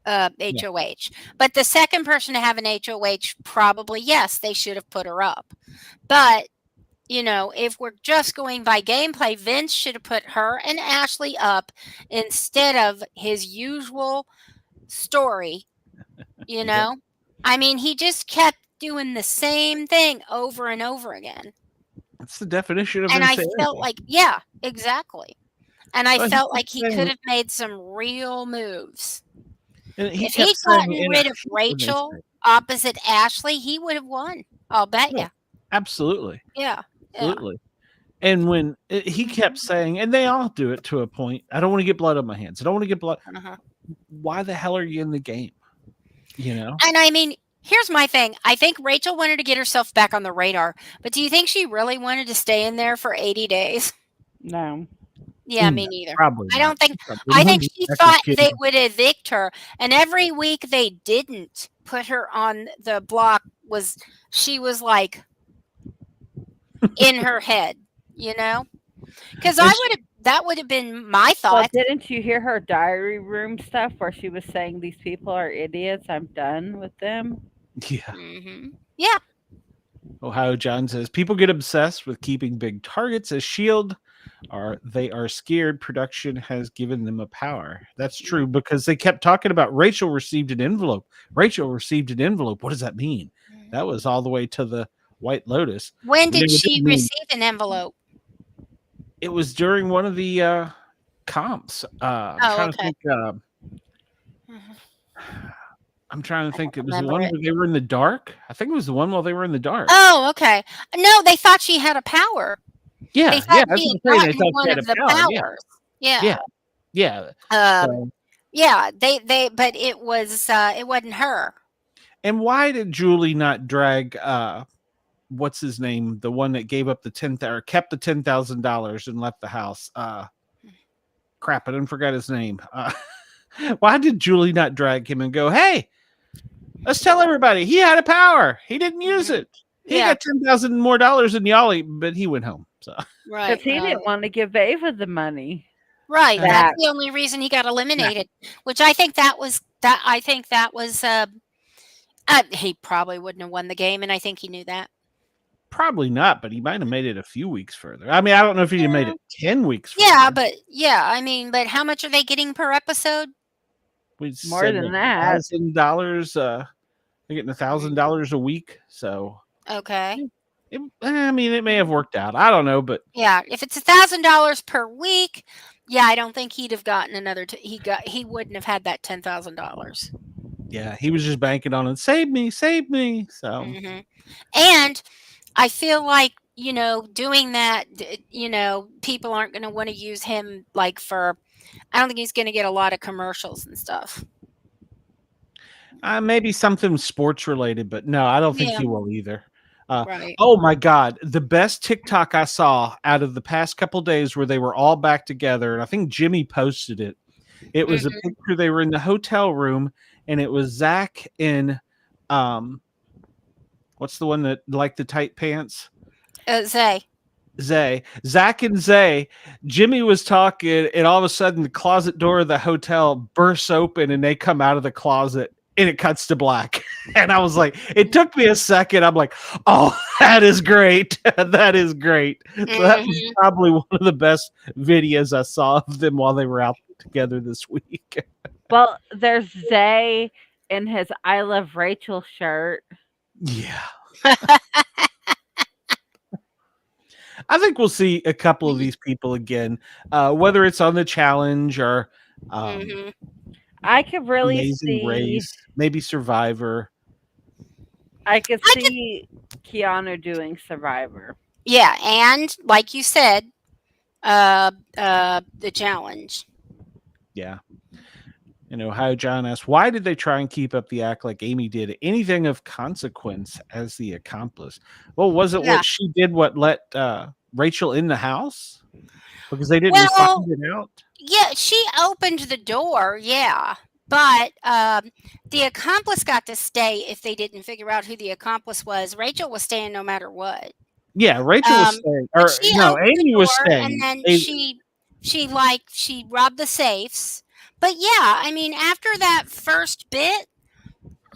HOH. But the second person to have an HOH, probably yes, they should have put her up. But if we're just going by gameplay, Vince should have put her and Ashley up instead of his usual story. I mean, he just kept doing the same thing over and over again. That's the definition of And insanity. I felt like, yeah, exactly. And I Well, felt like he could have made some real moves. And he If kept he'd saying gotten in rid a- of Rachel opposite Ashley, he would have won. I'll bet Yeah. you. Absolutely. Yeah. Absolutely. And when he kept saying, and they all do it to a point, I don't want to get blood on my hands. I don't want to get blood. Uh-huh. Why the hell are you in the game? And I mean, here's my thing. I think Rachel wanted to get herself back on the radar, but do you think she really wanted to stay in there for 80 days? No. Yeah, me neither. Probably I not. don't think. Probably I think not. she That's a thought kid. they would evict her, and every week they didn't put her on the block. She was like in her head, Because that would have been my Well, thought. didn't you hear her diary room stuff where she was saying these people are idiots? I'm done with them. Yeah. Mm-hmm. Yeah. Ohio John says people get obsessed with keeping big targets as shield, or they are scared production has given them a power. That's true because they kept talking about Rachel received an envelope. Rachel received an envelope. What does that mean? That was all the way to the White Lotus. When did she receive an envelope? It was during one of the comps. I'm trying to think. It was the one where they were in the dark. I think it was the one while they were in the dark. Oh, okay. No, they thought she had a power. Yeah, they thought that's she what I'm had saying. They gotten thought one she had of a the power. powers. Yeah. Yeah. They but it wasn't her. And why did Julie not drag what's his name, the one that gave up the kept the $10,000 and left the house? Crap, I didn't forget his name. Why did Julie not drag him and go, hey, Let's tell everybody he had a power. He didn't use it. He got $10,000 more than y'all, but he went home. So Right. Because he didn't want to give Ava the money. Right. That- That's the only reason he got eliminated. Which I think that was he probably wouldn't have won the game, and I think he knew that. probably not, but he might have made it a few weeks further. I mean, I don't know if he made it 10 weeks further. Yeah, but how much are they getting per episode? More than that. $1,000. They're getting $1,000 a week. So Okay. it may have worked out. I don't know, but yeah, if it's $1,000 per week, I don't think he'd have gotten another. He wouldn't have had that $10,000. Yeah, he was just banking on it. Save me. So, and I feel like doing that. People aren't going to want to use him for. I don't think he's going to get a lot of commercials and stuff. Maybe something sports related, but no, I don't think he will either. Right. Oh my God. The best TikTok I saw out of the past couple days where they were all back together, and I think Jimmy posted it. It was a picture. They were in the hotel room, and it was Zach in, what's the one that like the tight pants? Zach and Zay. Jimmy was talking, and all of a sudden the closet door of the hotel bursts open, and they come out of the closet. And it cuts to black. And I was like, it took me a second. I'm like, oh, that is great. That is great. So that was probably one of the best videos I saw of them while they were out together this week. Well, there's Zay in his I Love Rachel shirt. Yeah. I think we'll see a couple of these people again, whether it's on the challenge or I could really Amazing see Race, maybe Survivor. I could see Keanu doing Survivor. Yeah, and like you said, the challenge. Yeah. Ohio John asks, why did they try and keep up the act like Amy did anything of consequence as the accomplice? Well, was it what she did what let Rachel in the house? Because they didn't find it out? Yeah, she opened the door, but the accomplice got to stay if they didn't figure out who the accomplice was. Rachel was staying no matter what. Yeah, Rachel was staying. Or no, Amy was staying. And then she robbed the safes. But after that first bit,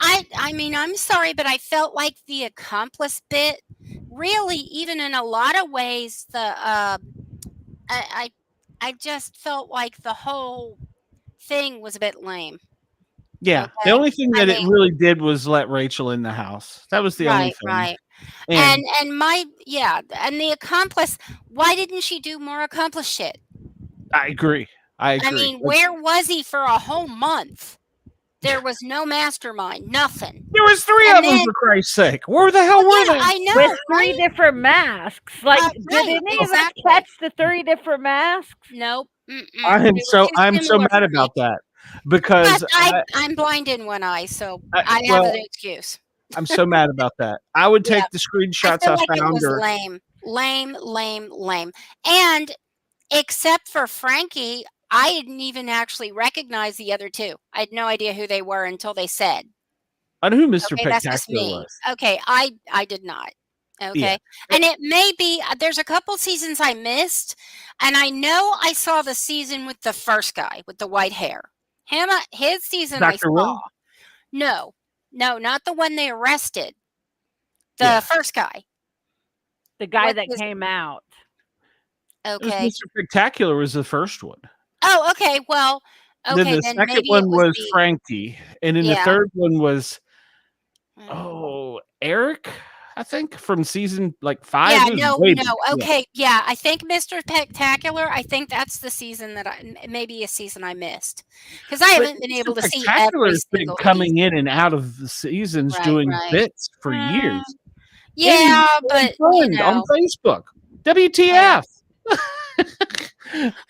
I'm sorry, but I felt like the accomplice bit really, even in a lot of ways, I just felt like the whole thing was a bit lame. Yeah, okay. The only thing that it really did was let Rachel in the house. That was the only thing. Right. And the accomplice, why didn't she do more accomplice shit? I agree. I mean, where was he for a whole month? There was no mastermind, nothing. There was three of them, for Christ's sake. Where the hell were they? I know, with three different masks. Like, did any of us catch the three different masks? Nope. I'm so mad about that because I'm blind in one eye, so I have an excuse. I'm so mad about that. I would take the screenshots I found. It was lame. And except for Frankie, I didn't even actually recognize the other two. I had no idea who they were until they said. I know who Mr. Spectacular that's just me. was. Okay, I did not. Okay. Yeah. And it may be, there's a couple seasons I missed, and I know I saw the season with the first guy with the white hair. His season I saw. Will? No, not the one they arrested. The first guy. The guy that came out. Okay. Mr. Spectacular was the first one. Oh, okay. Well, okay. Then the second one was Frankie, and then the third one was Eric, I think, from season 5. Yeah, no. Okay, yeah. I think Mr. Spectacular. I think that's the season that maybe a season I missed because I haven't been able to see every has been coming in and out of the seasons doing bits for years. Yeah, but on Facebook, WTF?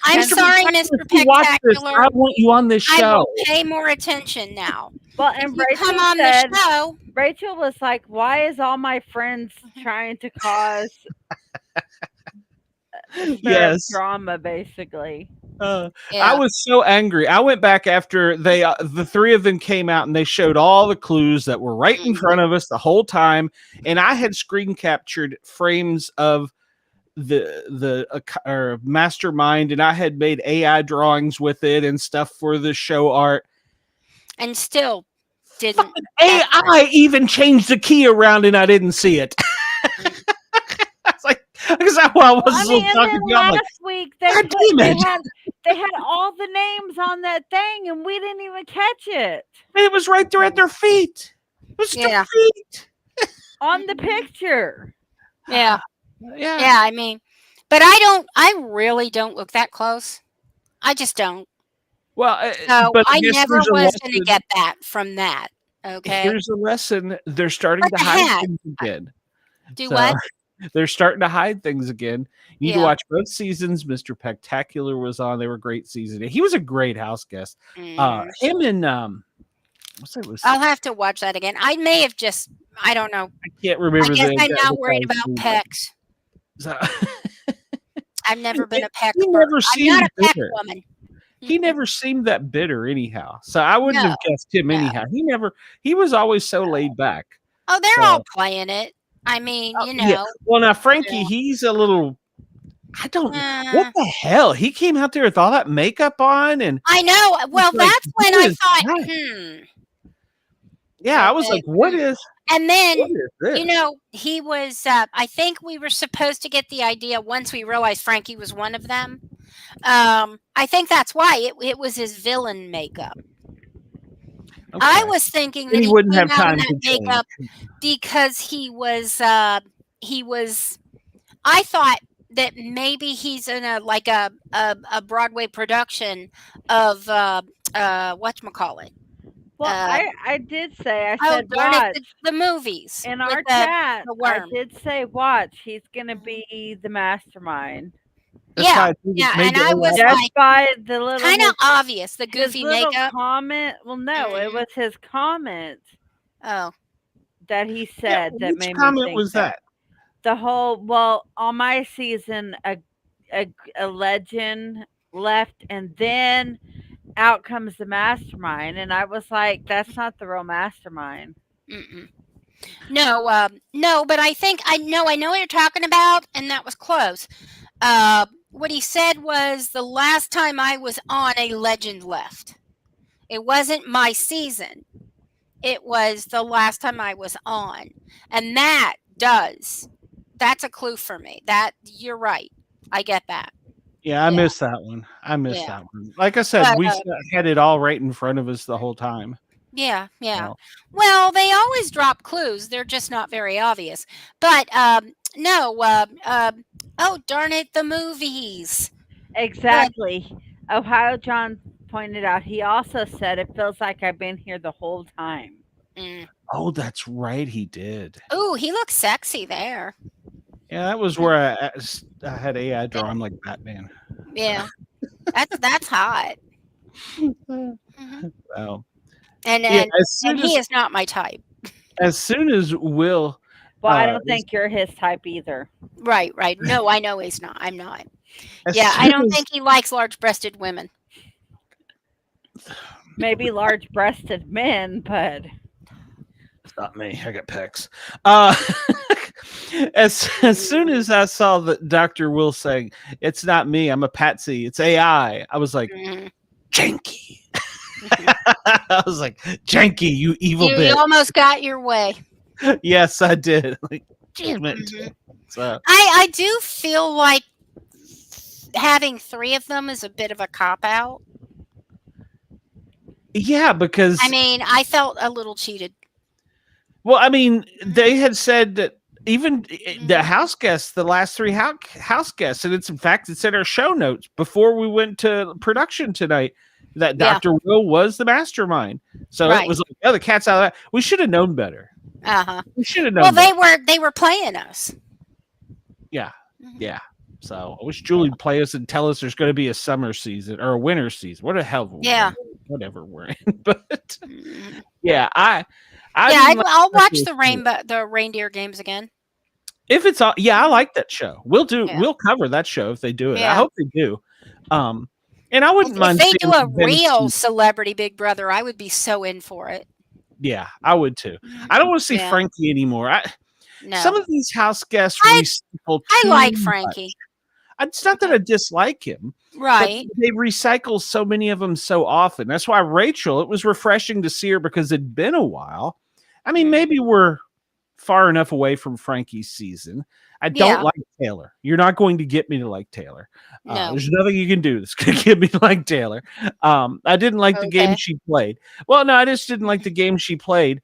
I'm sorry, Mr. Spectacular. I want you on this show. I will pay more attention now. Well, and Rachel come on the show. Rachel was like, "Why is all my friends trying to cause drama?" Basically. I was so angry. I went back after the three of them came out and they showed all the clues that were right in front of us the whole time. And I had screen captured frames of the mastermind, and I had made AI drawings with it and stuff for the show art. And still didn't. AI even changed the key around and I didn't see it. I was like, because I was talking to last week they had all the names on that thing and we didn't even catch it. And it was right there at their feet. It was their feet. On the picture. Yeah. I mean, but I really don't look that close. I just don't. Well, so but I never was going to get that from that. Okay. Here's a lesson. They're starting to hide things again. What? They're starting to hide things again. You need to watch both seasons. Mr. Spectacular was on. They were great season. He was a great house guest. Him and I'll have to watch that again. I may have just, I don't know. I can't remember. I guess I'm not worried about pecs. So, I've never been a peck. I'm not a peck woman. He never seemed that bitter anyhow. So I wouldn't have guessed him anyhow. He was always so laid back. Oh, they're all playing it. I mean, you know. Yeah. Well, now Frankie, he's a little. I don't know what the hell. He came out there with all that makeup on, and I know. Well, that's when I thought, Yeah, I was like, what is? And then, you know, he was. I think we were supposed to get the idea once we realized Frankie was one of them. I think that's why it was his villain makeup. Okay. I was thinking that he wouldn't have time to makeup because he was. I thought that maybe he's in a Broadway production of whatchamacallit. Well, I did say, I said watch the movies. In our chat, I did say watch. He's going to be the mastermind. Yeah, and I was like, by the little kind of obvious, the goofy makeup comment. Well, no, it was his comment. Oh, that he said that made me think. Which comment was that? The whole on my season, a legend left, and then out comes the mastermind, and I was like, that's not the real mastermind. No, but I think I know what you're talking about, and that was close. What he said was the last time I was on, a legend left. It wasn't my season. It was the last time I was on. And that's a clue for me. That you're right. I get that. Yeah, I missed that one. That one. Like I said, we had it all right in front of us the whole time. Yeah. Well, they always drop clues. They're just not very obvious. But oh, darn it, the movies. Exactly. Ohio John pointed out, he also said, it feels like I've been here the whole time. Oh, that's right. He did. Oh, he looks sexy there. Yeah, that was where I had AI draw him like Batman. Yeah. That's hot. Well, and he is not my type. As soon as Will... Well, I don't think you're his type either. Right. No, I know he's not. I'm not. I don't think he likes large-breasted women. Maybe large-breasted men, but... It's not me. I got pecs. As soon as I saw that Dr. Will saying, it's not me, I'm a patsy, it's AI, I was like, Janky. I was like, Janky, you evil bitch. You almost got your way. Yes, I did. Like, damn it. So I do feel like having three of them is a bit of a cop-out. Yeah, because... I mean, I felt a little cheated. Well, I mean, they had said that even the house guests, the last three house guests, and it's in our show notes before we went to production tonight, that Dr. Will was the mastermind. So it was like, the cat's out of that. We should have known better. We should have known. Well, they were playing us. Yeah. Yeah. So I wish Julie would play us and tell us there's going to be a summer season or a winter season. What the hell? Yeah. Whatever we're in. But yeah, I'll watch the reindeer games again. If it's all, I like that show. We'll cover that show if they do it. Yeah. I hope they do. And I wouldn't If mind they do seeing a Vince. real celebrity Big Brother, I would be so in for it. Yeah, I would too. I don't want to see Yeah. Frankie anymore. Some No. of these house guests I recycle I too like much. Frankie. It's not that I dislike him, but Right. they recycle so many of them so often. That's why Rachel, it was refreshing to see her because it'd been a while. I mean, maybe we're far enough away from Frankie's season. I don't Yeah. like Taylor. You're not going to get me to like Taylor. No. There's nothing you can do that's going to get me to like Taylor. I didn't like the game Okay. she played. Well, no, I just didn't like the game she played.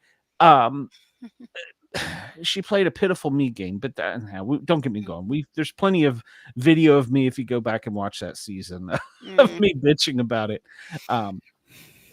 She played a pitiful me game, but don't get me going. There's plenty of video of me if you go back and watch that season of me bitching about it.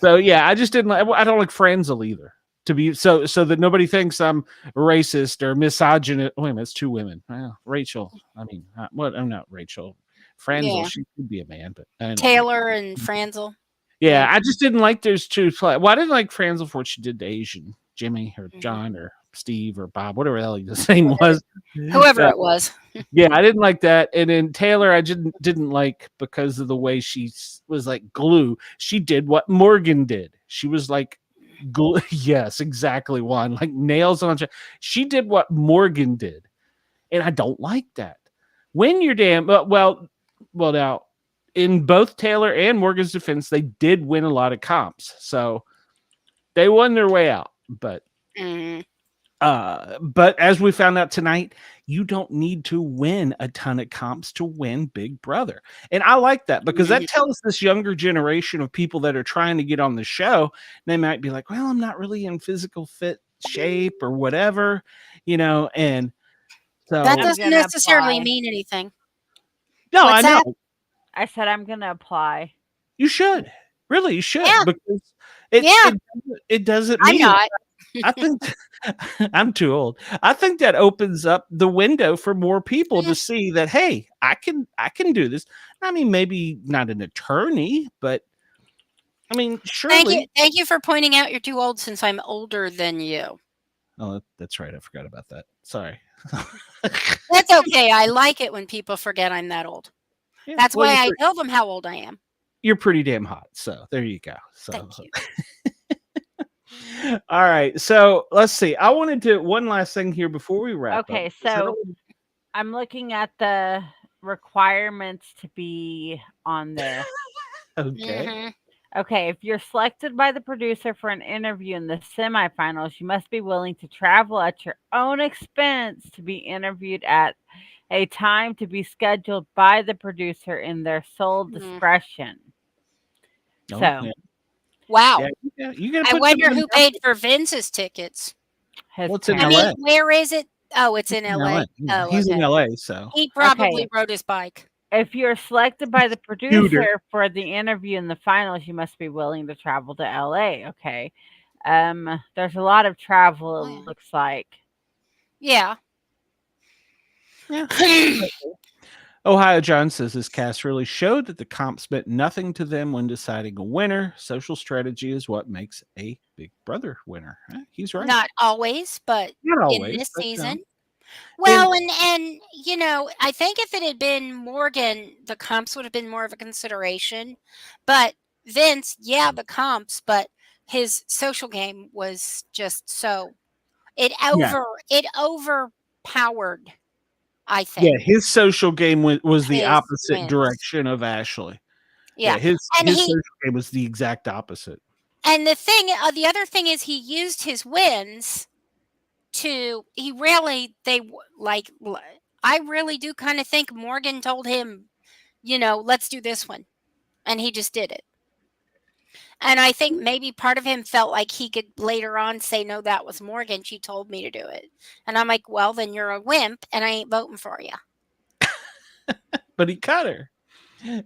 So yeah, I just didn't like. I don't like Franzel either. To be so that nobody thinks I'm racist or misogynist. Wait a minute, it's two women. Well, Rachel. I mean, what? I'm not Rachel. Franzel. Yeah. She could be a man, but I don't Taylor and Franzel. Yeah, I just didn't like those two. Well, I didn't like Franzel for what she did to Asian Jimmy or John or Steve or Bob, whatever the hell his name was. Whoever it was. Yeah, I didn't like that. And then Taylor, I didn't like because of the way she was like glue. She did what Morgan did. She was like glue. Yes, exactly. Juan, like nails on. She did what Morgan did, and I don't like that. When you're damn well now, in both Taylor and Morgan's defense, they did win a lot of comps, so they won their way out. But as we found out tonight, you don't need to win a ton of comps to win Big Brother. And I like that because that tells this younger generation of people that are trying to get on the show, they might be like, well, I'm not really in physical fit shape or whatever, and so that doesn't necessarily mean anything. No, I know. I said I'm going to apply. You should. Really, you should. Yeah. Because it doesn't I'm mean not. I think I'm too old. I think that opens up the window for more people to see that, hey, I can do this. I mean, maybe not an attorney, but I mean, surely. Thank you for pointing out you're too old since I'm older than you. Oh, that's right. I forgot about that. Sorry. That's okay. I like it when people forget I'm that old. Yeah, That's why I tell them how old I am. You're pretty damn hot. So there you go. So thank you. All right. So let's see. I wanted to one last thing here before we wrap up. Okay, so I'm looking at the requirements to be on there. Okay. Okay, if you're selected by the producer for an interview in the semifinals, you must be willing to travel at your own expense to be interviewed at a time to be scheduled by the producer in their sole discretion. Wow. Yeah, I wonder who paid for Vince's tickets. What's in LA? Where is it? Oh, it's in LA. Yeah, Oh, he's in LA, so he probably rode his bike. If you're selected by the producer for the interview in the finals, you must be willing to travel to LA. Okay. There's a lot of travel, it looks like. Yeah. Ohio John says this cast really showed that the comps meant nothing to them when deciding a winner. Social strategy is what makes a Big Brother winner. He's right. Not always, but not always, in this season. No. Well, and I think if it had been Morgan, the comps would have been more of a consideration. But Vince, the comps, but his social game was just so it overpowered. I think. Yeah, his social game was the opposite direction of Ashley. Yeah, his social game was the exact opposite. And the other thing is he used his wins I really do kind of think Morgan told him, let's do this one. And he just did it. And I think maybe part of him felt like he could later on say, no, that was Morgan. She told me to do it. And I'm like, well, then you're a wimp and I ain't voting for you. But he cut her.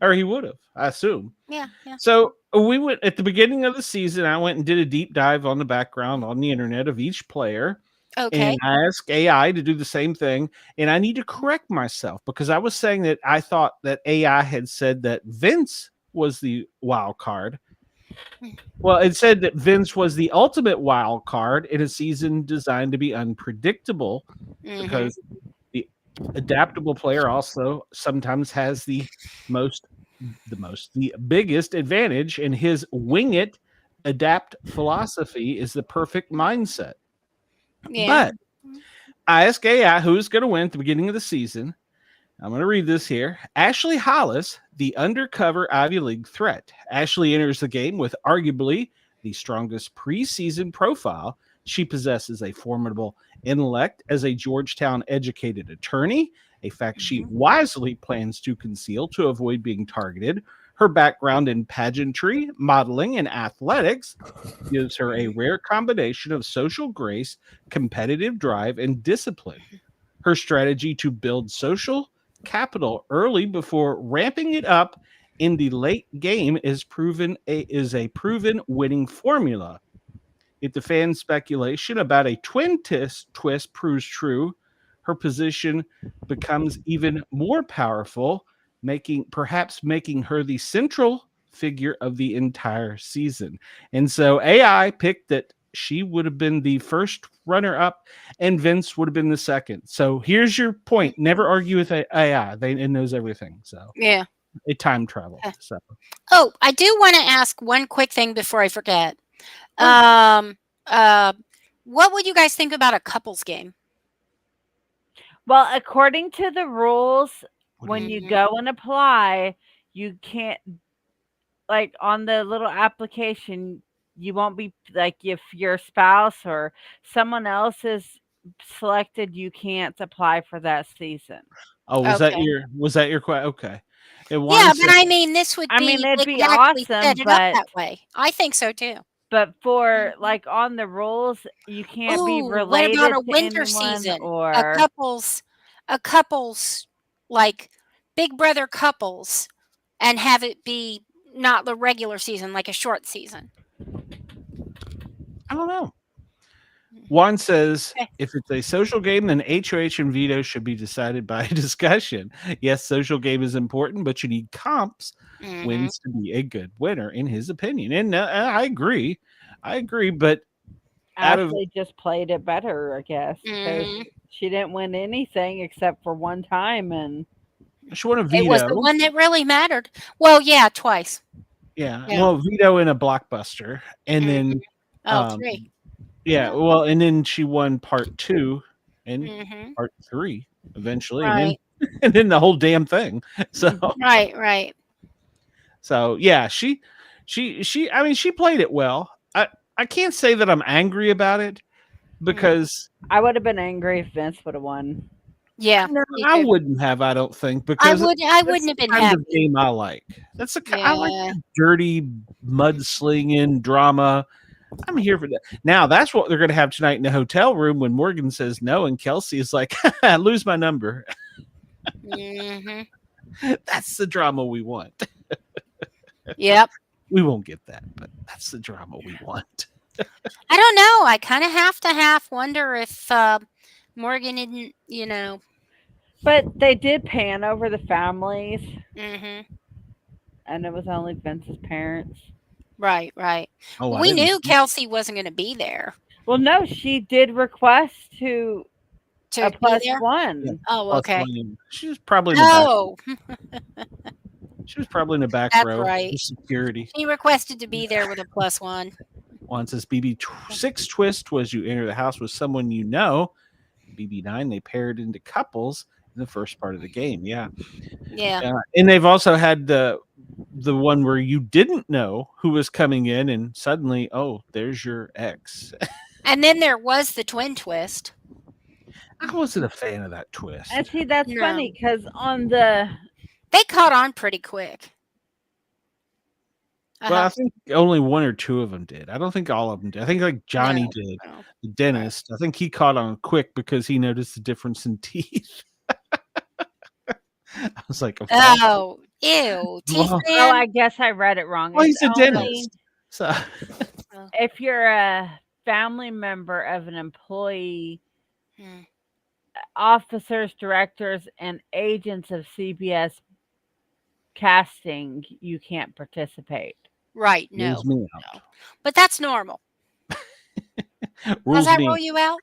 Or he would have, I assume. Yeah. So we went at the beginning of the season. I went and did a deep dive on the background on the internet of each player. Okay. And I asked AI to do the same thing. And I need to correct myself because I was saying that I thought that AI had said that Vince was the wild card. Well, it said that Vince was the ultimate wild card in a season designed to be unpredictable because the adaptable player also sometimes has the most the biggest advantage in his wing it, adapt philosophy is the perfect mindset. Yeah. But I asked AI who's going to win at the beginning of the season. I'm going to read this here. Ashley Hollis, the undercover Ivy League threat. Ashley enters the game with arguably the strongest preseason profile. She possesses a formidable intellect as a Georgetown educated attorney, a fact she wisely plans to conceal to avoid being targeted. Her background in pageantry, modeling, and athletics gives her a rare combination of social grace, competitive drive, and discipline. Her strategy to build social capital early before ramping it up in the late game is a proven winning formula. If the fan speculation about a twist proves true, her position becomes even more powerful, perhaps making her the central figure of the entire season. And so AI picked that she would have been the first runner up and Vince would have been the second. So here's your point. Never argue with AI. It knows everything. So Yeah. it time traveled. So Oh, I do want to ask one quick thing before I forget. Oh. What would you guys think about a couples game? Well, according to the rules, when you Mhm. go and apply, you can't, like, on the little application, you won't be like, if your spouse or someone else is selected, you can't apply for that season. Oh, was that Okay. your question? Okay. And Yeah, one but said, I mean, this would I mean, be, it'd they be could actually awesome, set it up but that way. I think so too. for Mhm. like on the rules, you can't be Ooh, what about related a to winter anyone season? or A couples, like Big Brother couples, and have it be not the regular season, like a short season. I don't know. Mhm. Juan says, Okay. if it's a social game, then HOH and veto should be decided by discussion. Yes, social game is important, but you need comps Mhm. wins to be a good winner, in his opinion. And I agree. But out of Ashley just played it better, I guess, because Mhm. she didn't win anything except for one time, and she want a It was the veto. one that really mattered. Well, yeah, twice. Yeah. Yeah. Well, veto in a blockbuster. And Mhm. then Oh, 3. yeah, Yeah. well, and then she won part 2 and Mhm. part 3 eventually, and then Right. and then the whole damn thing. So Right. yeah, I mean, she played it well. I can't say that I'm angry about it Mm. because I would have been angry if Vince would have won. Yeah, no, me I too. wouldn't have, I don't think, I because wouldn't that's have the been kind of happy. game I like. I like Yeah. the dirty mudslinging drama. I'm here for that. Now that's what they're going to have tonight in the hotel room when Morgan says no and Kelsey is like, lose my number. Mhm. That's the drama we want. Yep. We won't get that, but that's the drama we want. I don't know. I kind of half wonder if Morgan didn't, But they did pan over the families, Mhm. and it was only Vince's parents. Right. Oh, I We didn't. knew Kelsey wasn't going to be there Well, no, she did request to a to be plus there. Yeah, one. Oh, plus okay. one. She was probably in the back. Oh, She was probably in the back that's row right. for security. He requested to be there with a +1. Once this BB6 twist was you enter the house with someone you know. BB9 they paired into couples in the first part of the game. Yeah. Yeah. And they've also had the one where you didn't know who was coming in, and suddenly, oh, there's your ex. And then there was the twin twist. I wasn't a fan of that twist. And see, that's No. funny because on the They caught on pretty quick. Well, I think only one or two of them did. I don't think all of them did. I think like Johnny No. did, No. the dentist. I think he caught on quick because he noticed the difference in teeth. I was like, Oh, ew. Teeth well, oh, man. I guess I read it wrong. well, It's he's a only dentist. So if you're a family member of an employee, Hmm. officers, directors, and agents of CBS casting, you can't participate. Right. rules No. me out. No. But that's normal. Does Rules that me rule you out?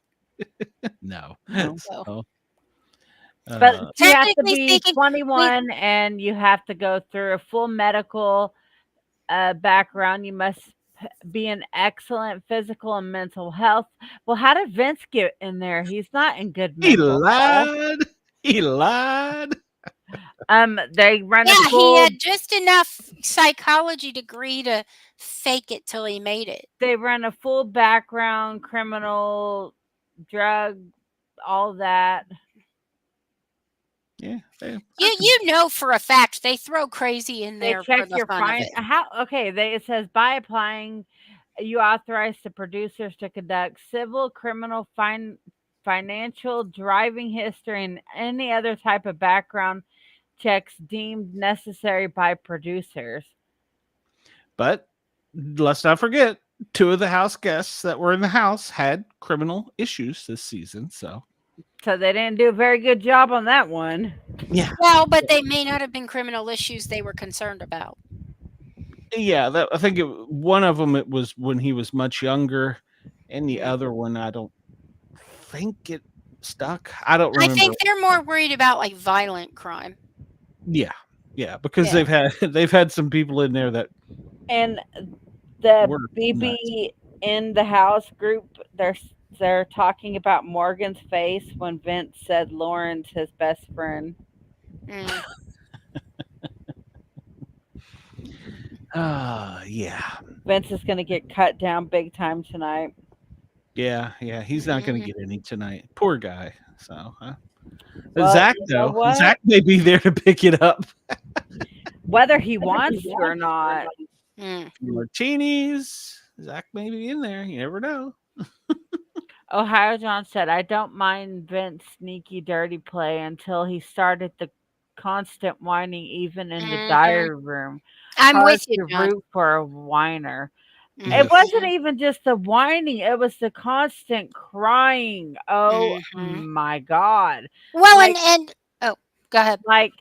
no. No. No. So, But you have to Technically be speaking, 21 and you have to go through a full medical background. You must be in excellent physical and mental health. Well, how did Vince get in there? He's not in good He mental health. lied. He lied. They run a yeah, he full had just enough psychology degree to fake it till he made it. background, criminal, drug, all that. Yeah. You know for a fact they throw crazy in They there check for the your fun of fine. it. How? Okay, it says by applying, you authorize the producers to conduct civil, criminal, financial, driving history, and any other type of background checks deemed necessary by producers. But let's not forget, 2 of the house guests that were in the house had criminal issues this season. So they didn't do a very good job on that one. yeah, Well, but they may not have been criminal issues they were concerned about. yeah. I think one of them it was when he was much younger, and the Mm. other one I don't think it stuck. I don't I remember. think they're more worried about like violent crime. Yeah, because Yeah. they've had some people in there that And the were nuts. BB in the house group, they're talking about Morgan's face when Vince said Lauren's his best friend. Mm. Yeah. Vince is going to get cut down big time tonight. Yeah, he's not going to get any tonight. Poor guy. So, Well, Zach you know though, what? Zach may be there to pick it up. Whether he wants to or not. Mm. Martinis, Zach may be in there. You never know. Ohio John said, I don't mind Vince sneaky dirty play until he started the constant whining even in the Mhm. diary room. I'm Hard with to you, John. root for a whiner. Yes. It wasn't even just the whining, it was the constant crying. Oh Mhm. my God. Well, Like, and oh, go ahead. like,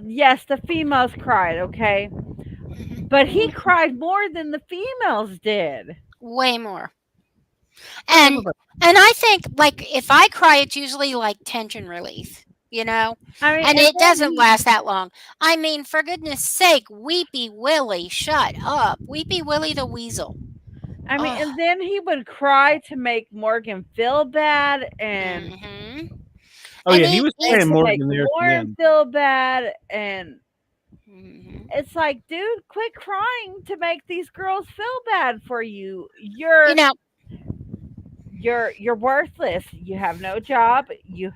yes, the females cried, okay? Mhm. But he cried more than the females did. Way more. And I think like if I cry, it's usually like tension relief, you know, I mean, and and it then doesn't last that long. I mean, for goodness sake, Weepy Willie, shut up, Weepy Willie the Weasel. Ugh. and then he would cry to make Morgan feel bad, and Mhm. Oh And yeah, he was and playing to make Morgan there at the Lauren end. feel bad, and Mhm. it's like, dude, quit crying to make these girls feel bad for you. You know, You're worthless. You have no job. You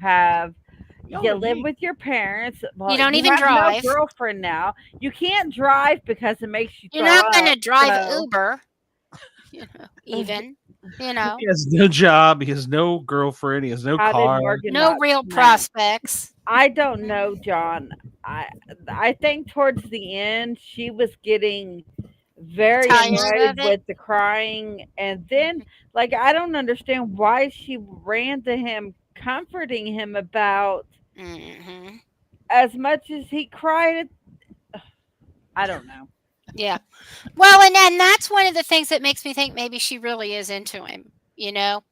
live with your parents. Well, you don't you even have no drive. girlfriend now. You can't drive because it makes you You're throw not up. gonna drive So, Uber, even, you know, He has no job. He has no girlfriend. He has no how did car. Morgan no not real snap? prospects. I don't know, John. I I think towards the end she was getting very Tired annoyed of it. with the crying, and then like I don't understand why she ran to him comforting him about Mhm. as much as he cried. I don't know. Yeah. Well, and that's one of the things that makes me think maybe she really is into him, you know?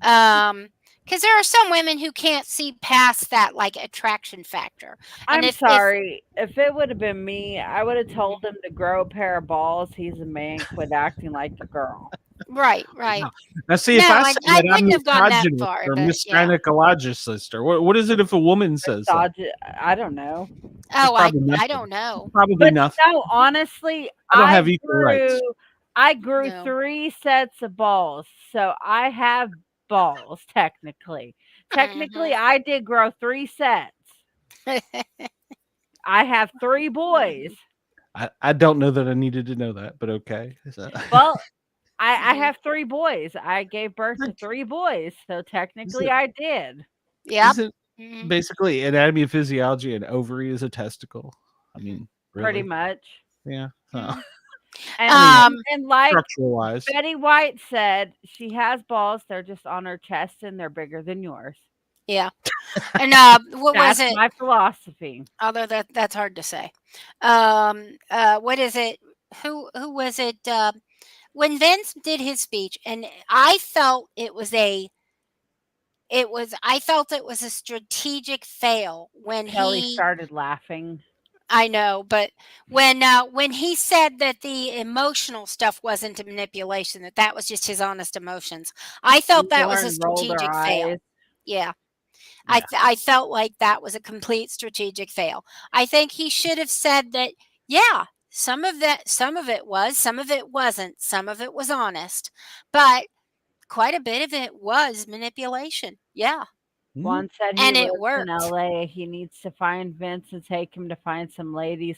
Because there are some women who can't see past that like attraction factor. And I'm if sorry. If it would have been me, I would have told him to grow a pair of balls. He's a man. Quit acting like a girl. right. Now, see, No, if I say I that I'm wouldn't have gone that misogynist far, or but yeah. misgynecologist, or what is it if a woman says that? I don't know. Oh, Probably I nothing. don't know. Probably But nothing. no, honestly, I don't have equal rights. I grew No. 3 sets of balls. So I have balls technically. Technically, Mhm. I did grow 3 sets. I have 3 boys. I don't know that I needed to know that, but okay. Well, I Mhm. have 3 boys. I gave birth to 3 boys, so technically I did. Yep. Isn't Mhm. basically anatomy and physiology an ovary is a testicle? I mean, Pretty really? much. Yeah. So, Mhm. And like structural wise. Betty White said, she has balls, they're just on her chest and they're bigger than yours. Yeah. And what was That's it? my philosophy. Although that's hard to say. What is it? Who was it? When Vince did his speech, and I felt it was a I felt it was a strategic fail when Kelly he started laughing. I know, but when he said that the emotional stuff wasn't a manipulation, that was just his honest emotions, I felt that was a Lauren rolled her strategic eyes. fail. Yeah. Yeah. I felt like that was a complete strategic fail. I think he should have said that, yeah, some of it was, some of it wasn't, some of it was honest, but quite a bit of it was manipulation. Yeah. Juan said he And it lives in worked. LA. He needs to find Vince and take him to find some ladies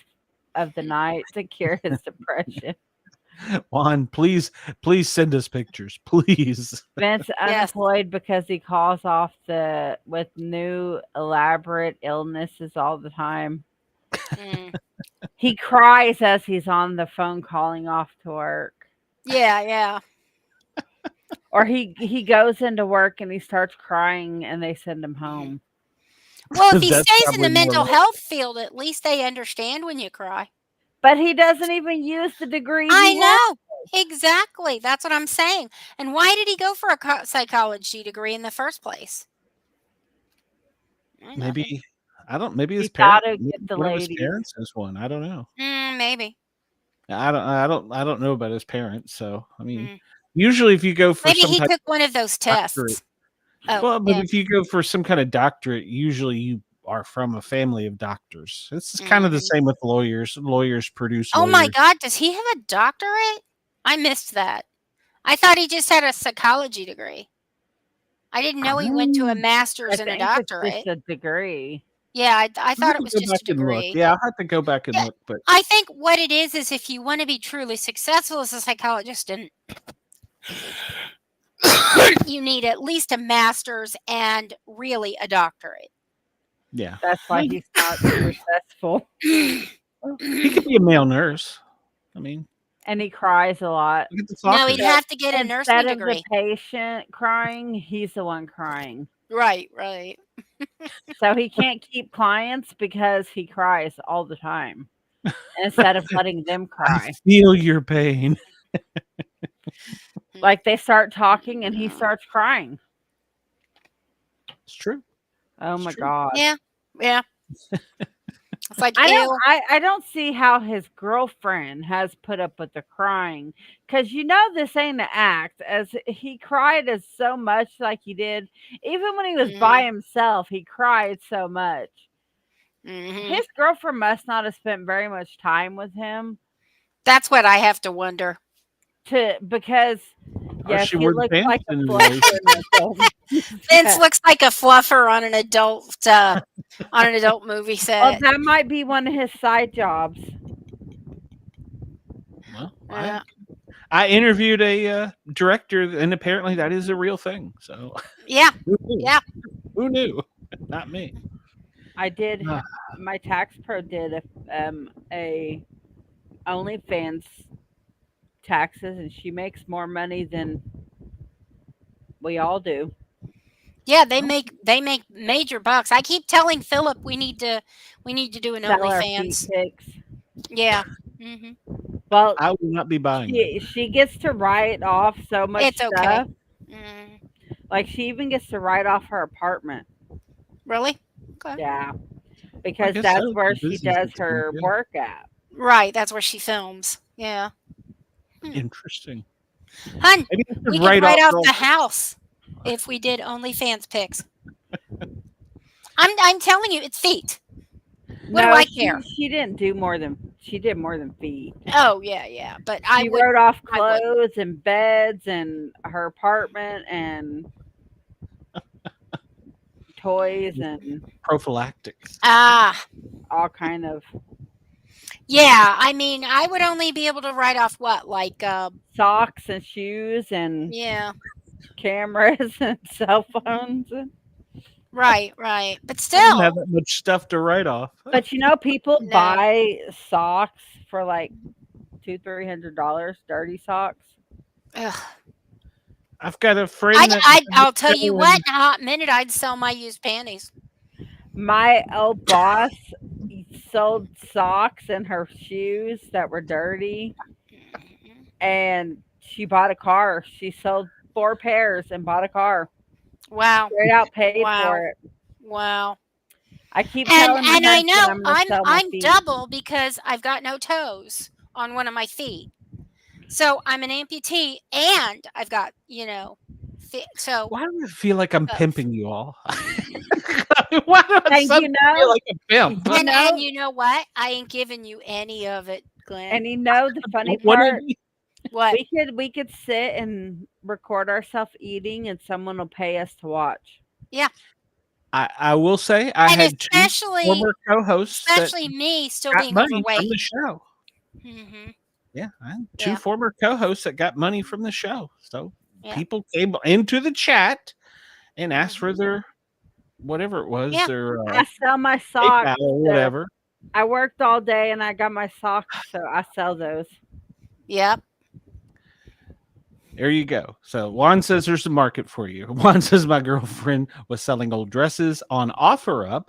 of the night to cure his depression. Juan, please send us pictures, please. Vince Yes. unemployed because he calls off with new elaborate illnesses all the time. Mm. He cries as he's on the phone calling off to work. Yeah, yeah. Or he goes into work and he starts crying and they send him home. Well, if he That's stays in probably the more mental like health field, at least they understand when you cry. But he doesn't even use the degree I he has. know. Exactly. That's what I'm saying. And why did he go for a psychology degree in the first place? Nothing. maybe maybe He his thought parent it'd get the one of his ladies. parents has one. I don't know. Maybe. I don't know about his parents, so I mean, Mm. usually if you go for Maybe some he type took one of those of doctorate, tests. Oh, well, but yeah. if you go for some kind of doctorate, usually you are from a family of doctors. It's kind of the Mhm. same with lawyers. Lawyers produce Oh my lawyers. God, does he have a doctorate? I missed that. I thought he just had a psychology degree. I didn't know he went to a I master's and a think it's just doctorate. a degree. Yeah, I I'll have thought it to was go just back a and look. degree. Yeah, I'll have to go back and Yeah, look, but I think what it is if you want to be truly successful as a psychologist, and you need at least a master's and really a doctorate. yeah. That's why Well, he's not successful. he could be a male nurse. I mean, And he cries a lot. look at the No, soccer. he'd have to get a Instead nursing of the degree. patient crying, he's the one crying. Right, right. So he can't keep clients because he cries all the time instead of letting them I cry. feel your pain. Like they start talking and he starts crying. It's true. Oh It's my true. God. Yeah, yeah. It's like, I ew. I don't see how his girlfriend has put up with the crying because this ain't an act. As he cried as so much like he did, even when he was by himself, he cried so much. Mm-hmm. His girlfriend must not have spent very much time with him That's what I have to wonder. because Or yes, she he wore the looks pants like a in the fluffer relationship. in an adult movie Vince set. looks like a fluffer on an adult movie Well, set. that might be one of his side jobs. Well, Yeah. I interviewed a director, and apparently that is a real thing. So Yeah. who knew? Yeah. Who knew? Not me. I did. Ah. My tax pro did a OnlyFans taxes, and she makes more money than we all do. Yeah, they make major bucks. I keep telling Philip we need to do an Sell our feet OnlyFans. pics. Yeah. Mm-hmm. Well, I will not be buying them. she gets to write off so much It's okay. stuff. Mm, Like she even gets to write off her apartment. really? Okay. Yeah, I because guess that's so. where The she business does is her good. work at. Right. That's where she films. Yeah. Interesting. Hun, Maybe I should we could write off all- the house if we did OnlyFans pics. I'm telling you, it's feet. What do I care? She didn't do more than she did more than feet. Oh yeah. But I She would. wrote off I would. clothes and beds and her apartment and toys and prophylactics. all kind of Yeah. I mean, I would only be able to write off what, like, socks and shoes and yeah. cameras and cell phones. Right. But I don't still, have that much stuff to write off. But people No. buy socks for like $200-300, dirty socks. ugh. I've got a friend that I'll tell you what. In a hot minute, I'd sell my used panties. My old boss sold socks and her shoes that were dirty, and she bought a car. She sold 4 pairs and bought a car. Wow. Straight out paid Wow. for it. Wow. I keep And telling my I husband know I'm gonna sell my I'm feet. double because I've got no toes on one of my feet. So I'm an amputee and I've got, so Why do I feel like I'm both. pimping you all? Why do I And suddenly feel like a pimp? And you know what? I ain't giving you any of it, Glenn. And you know the funny What part? What? We could sit and record ourselves eating and someone will pay us to watch. Yeah. I will say I And had two former co-hosts that especially me still got being money overweight. from the show. Mm-hmm. Yeah, I had two former co-hosts that got money from the show. So Yeah. people came into the chat and asked for their whatever it was, their I sell my socks or whatever. I worked all day and I got my socks, so I sell those. Yep. There you go. So Juan says there's a market for you. Juan says my girlfriend was selling old dresses on OfferUp.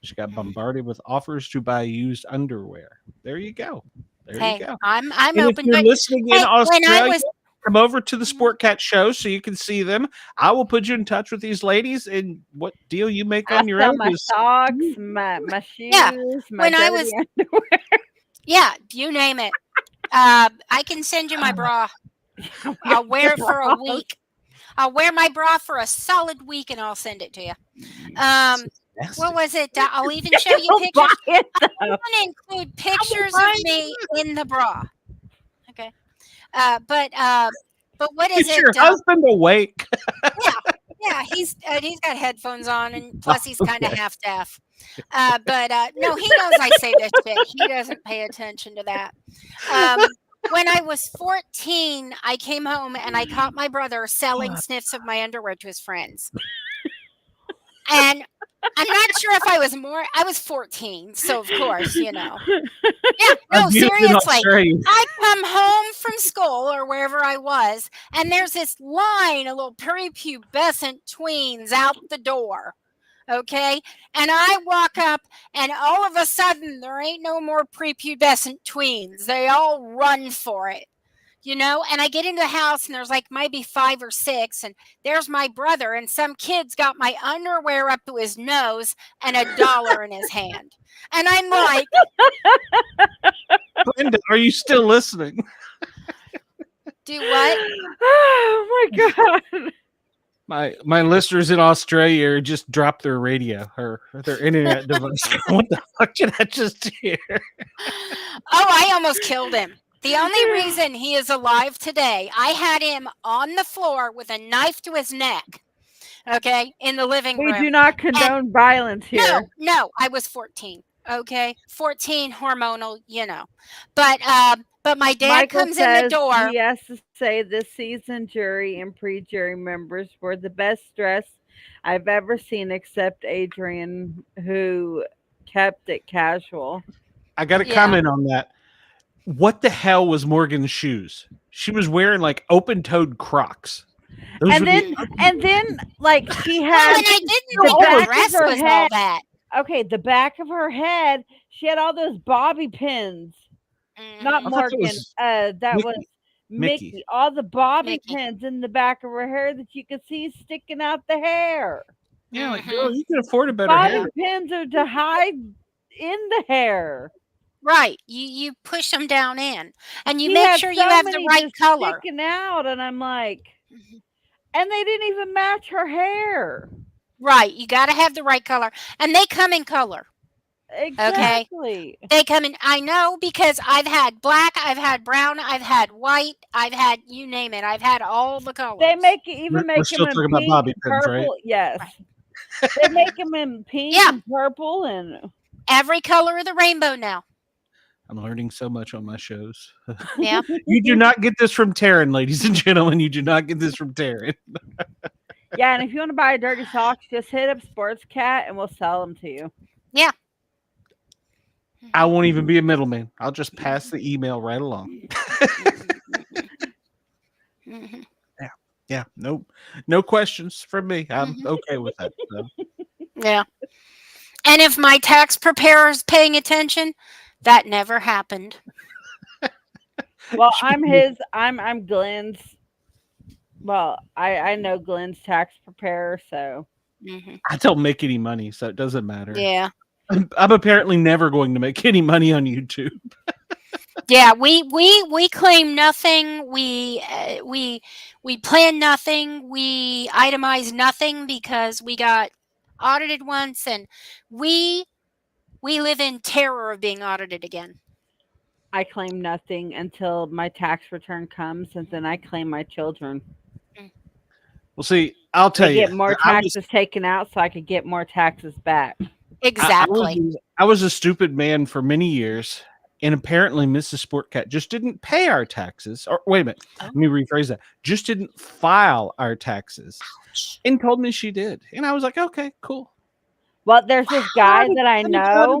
She got bombarded with offers to buy used underwear. There you go. There you go. I'm and open. If you're listening in Australia, was, come over to the Sport Cat show so you can see them. I will put you in touch with these ladies, and what deal you make on your own my is socks, my shoes, my dirty underwear. Yeah, you name it. I can send you my bra. I'll wear it for a week. I'll wear my bra for a solid week, and I'll send it to you. What was it? I'll even show you pictures. I'm going to include pictures of me in the bra. Okay. But what is Is it? your husband awake? Yeah, he's got headphones on, and plus he's kind of half deaf. But no, he knows I say this shit. He doesn't pay attention to that. When I was 14, I came home and I caught my brother selling sniffs of my underwear to his friends. And I'm not sure if I was 14, so of course, Yeah, no, seriously. I come home from school or wherever I was, and there's this line of little prepubescent tweens out the door. Okay. And I walk up, and all of a sudden, there ain't no more prepubescent tweens. They all run for it. And I get into the house, and there's like maybe 5 or 6, and there's my brother, and some kid's got my underwear up to his nose and $1 in his hand. And I'm like, Brenda, are you still listening? do what? Oh my God. My listeners in Australia just dropped their radio or their internet device. What the fuck did I just hear? Oh, I almost killed him. The only reason he is alive today, I had him on the floor with a knife to his neck. Okay, in the living room. We do not condone violence here. No, I was 14. Okay, 14, hormonal, But my dad Michael comes in the door. He has to say this season jury and pre-jury members were the best dressed I've ever seen, except Adrian, who kept it casual. I got to comment on that. What the hell was Morgan's shoes? She was wearing like open-toed Crocs. And then, like she had. And I didn't think the dress was all that. Okay, the back of her head, she had all those bobby pins. Not Morgan. That was Mickey. All the bobby pins in the back of her hair that you could see sticking out the hair. Yeah, like, girl, you can afford a better bobby hair. Pins are to hide in the hair. Right. You push them down in, and you make sure you have the right color. Sticking out, and I'm like, and they didn't even match her hair. Right. You got to have the right color, and they come in color. Exactly. Okay. They come in. I know because I've had black, I've had brown, I've had white, I've had you name it. I've had all the colors. They make it even make them in pink, Bobby purple. Pins, right? Yes. Right. They make them in pink and purple and every color of the rainbow now. I'm learning so much on my shows. Yeah. You do not get this from Taryn, ladies and gentlemen. You do not get this from Taryn. Yeah, and if you want to buy dirty socks, just hit up Sports Cat and we'll sell them to you. Yeah. I won't even be a middleman. I'll just pass the email right along. Yeah. No questions from me. I'm okay with that. So. Yeah. And if my tax preparer is paying attention, that never happened. Well, I'm Glenn's Well, I know Glenn's tax preparer, so Hmm. I don't make any money, so it doesn't matter. Yeah. I'm apparently never going to make any money on YouTube. Yeah, we claim nothing. We plan nothing. We itemize nothing because we got audited once, and we we live in terror of being audited again. I claim nothing until my tax return comes, and then I claim my children. Mm. Well, see, I'll tell They you, get more I was taxes taken out, so I could get more taxes back. Exactly. I was a stupid man for many years, and apparently Mrs. Sportcat just didn't pay our taxes. Or wait a minute, let me rephrase that. Just didn't file our taxes, and told me she did, and I was like, okay, cool. Well, there's this guy that I know.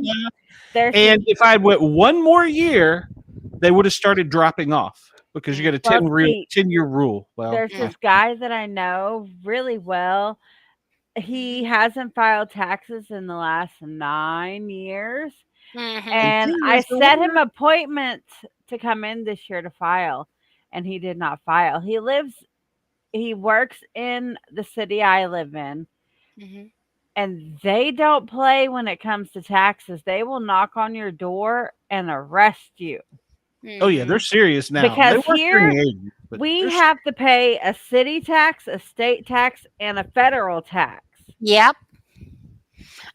There's this, And if I went one more year, they would have started dropping off because you got a well, see, 10-year rule. Well, there's this guy that I know really well. He hasn't filed taxes in the last 9 years, Hmm. and 18 I is the set him winner. appointment to come in this year to file, and he did not file. He works in the city I live in, Hmm. and they don't play when it comes to taxes. They will knock on your door and arrest you. Oh yeah, they're serious now. They Because weren't during here the 80s, but we they're have to pay a city tax, a state tax, and a federal tax. Yep.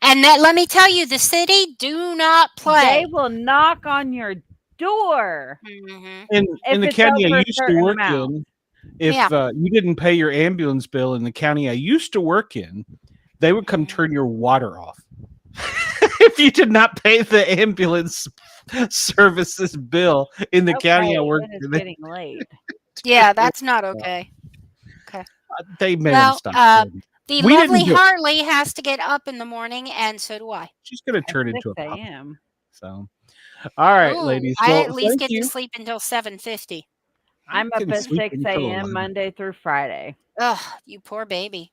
And that, let me tell you, the city do not They play. will knock on your door Hmm. in if the it's county I over a used to certain work amount. in. If Yeah. you didn't pay your ambulance bill in the county I used to work in, they would come turn your water off. If you did not pay the ambulance services bill in the county I Okay, worked it is in, getting late. Yeah, that's not okay. Okay. they made them Well, stop. the We lovely didn't do it. Harley has to get up in the morning, and so do I. She's going to At turn into 6 a puppy. a.m. So, all right, Ooh, ladies. I Well, at least thank get to you. sleep until 7:50. I'm I up can at sleep 6 until a.m. 11. Monday through Friday. Ugh, you poor baby.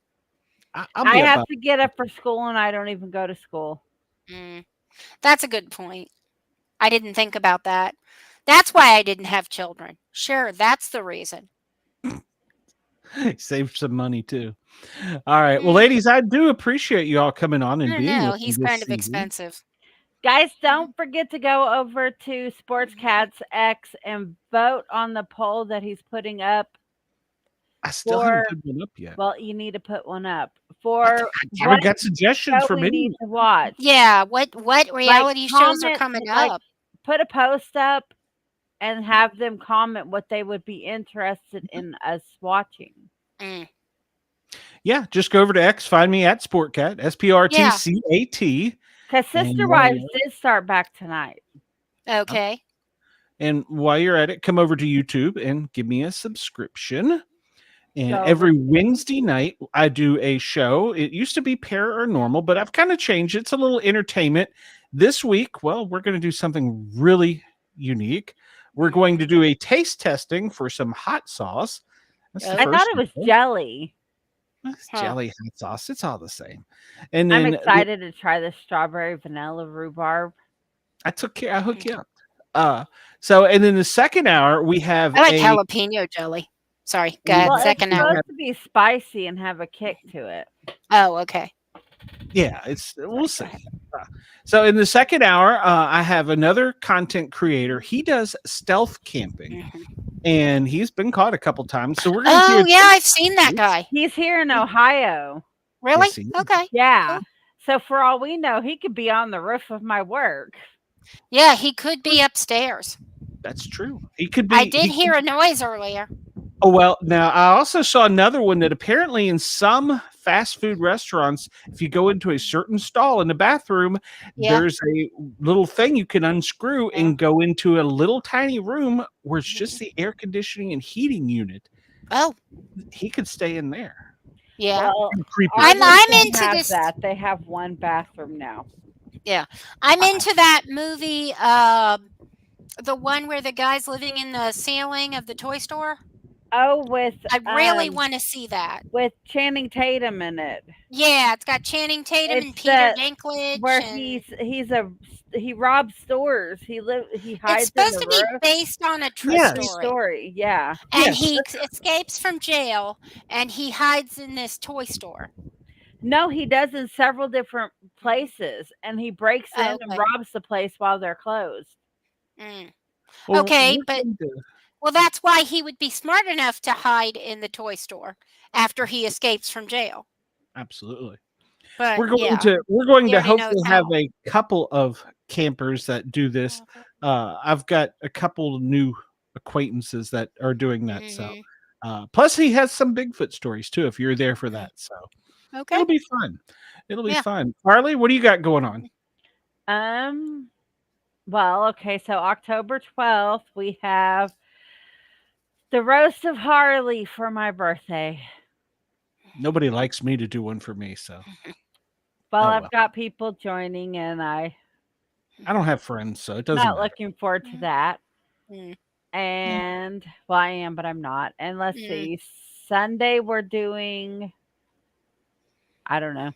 I'll I be up have by to get up for school, and I don't even go to school. Mm, that's a good point. I didn't think about that. That's why I didn't have children. Sure, that's the reason. save some money too. All right. Well, Mm, ladies, I do appreciate you all coming on and I don't being know. with me He's this kind of season. expensive. Guys, don't forget to go over to Sportscats X and vote on the poll that he's putting up I still for. haven't put one up yet. Well, you need to put one up I for haven't what got suggestions show from we need anyone. to watch. Yeah, what Like reality shows are comment, coming like up? put a post up and have them comment what they would be interested in us watching. Mm, Yeah, just go over to X, find me at Sportcat, yeah. SPRTCAT. Because Sister Wives did start back tonight. Okay. And while you're at it, come over to YouTube and give me a subscription. And Go over every to Wednesday night, I do a show. It used to be paranormal, but I've kind of changed it. It's a little entertainment. This week, well, we're going to do something really unique. We're going to do a taste testing for some hot sauce. That's the I thought first it was one. jelly. It's Huh. jelly hot sauce. It's all the same. And I'm then excited to try the strawberry vanilla rhubarb. I took care. I hooked you up. So and then the second hour we have I like a jalapeno jelly. Sorry, go ahead. Well, it's Second hour. supposed to be spicy and have a kick to it. Oh, okay. yeah. It's we'll see. So in the second hour, I have another content creator. He does stealth camping, Mhm. and he's been caught a couple times. So we're gonna do. Oh, yeah, I've seen that guy. He's here in Ohio. Really? Yes, he is. Okay. Yeah. Cool. So for all we know, he could be on the roof of my work. Yeah, he could be upstairs. That's true. He could be. I did hear a noise earlier. Oh, well, now I also saw another one that apparently in some fast food restaurants, if you go into a certain stall in the bathroom, Yeah. there's a little thing you can unscrew and go into a little tiny room where it's just the air conditioning and heating unit. Oh, He could stay in there. yeah. Well, Creepy. I'm don't into have this. that. They have one bathroom now. Yeah. I'm into that movie, the one where the guy's living in the ceiling of the toy store. Oh, with I really want to see that. with Channing Tatum in it. Yeah, it's got Channing Tatum and It's Peter the Dinklage, where and he robs stores. He it's hides in supposed the to be roof. based on a true Yes. True story. story. Yeah. And Yes. he escapes from jail, and he hides in this toy store. No, he does in several different places, and he breaks in Oh, and okay. robs the place while they're closed. Mm. Well, Okay, we're but going to- well, that's why he would be smart enough to hide in the toy store after he escapes from jail. absolutely. But We're going yeah, to he already knows hopefully have how. a couple of campers that do this. I've got a couple new acquaintances that are doing that. So, plus he has some Bigfoot stories too. If you're there for that, so Okay. it'll be fun. It'll be Yeah. fun. Harley, what do you got going on? Well, okay, so October 12th, we have the roast of Harley for my birthday. Nobody likes me to do one for me, so Well, Oh, I've well. got people joining, and I don't have friends, so it doesn't not matter. looking forward to that. Mm. And well, I am, but I'm not. And let's Mm. see, Sunday we're doing. I don't know.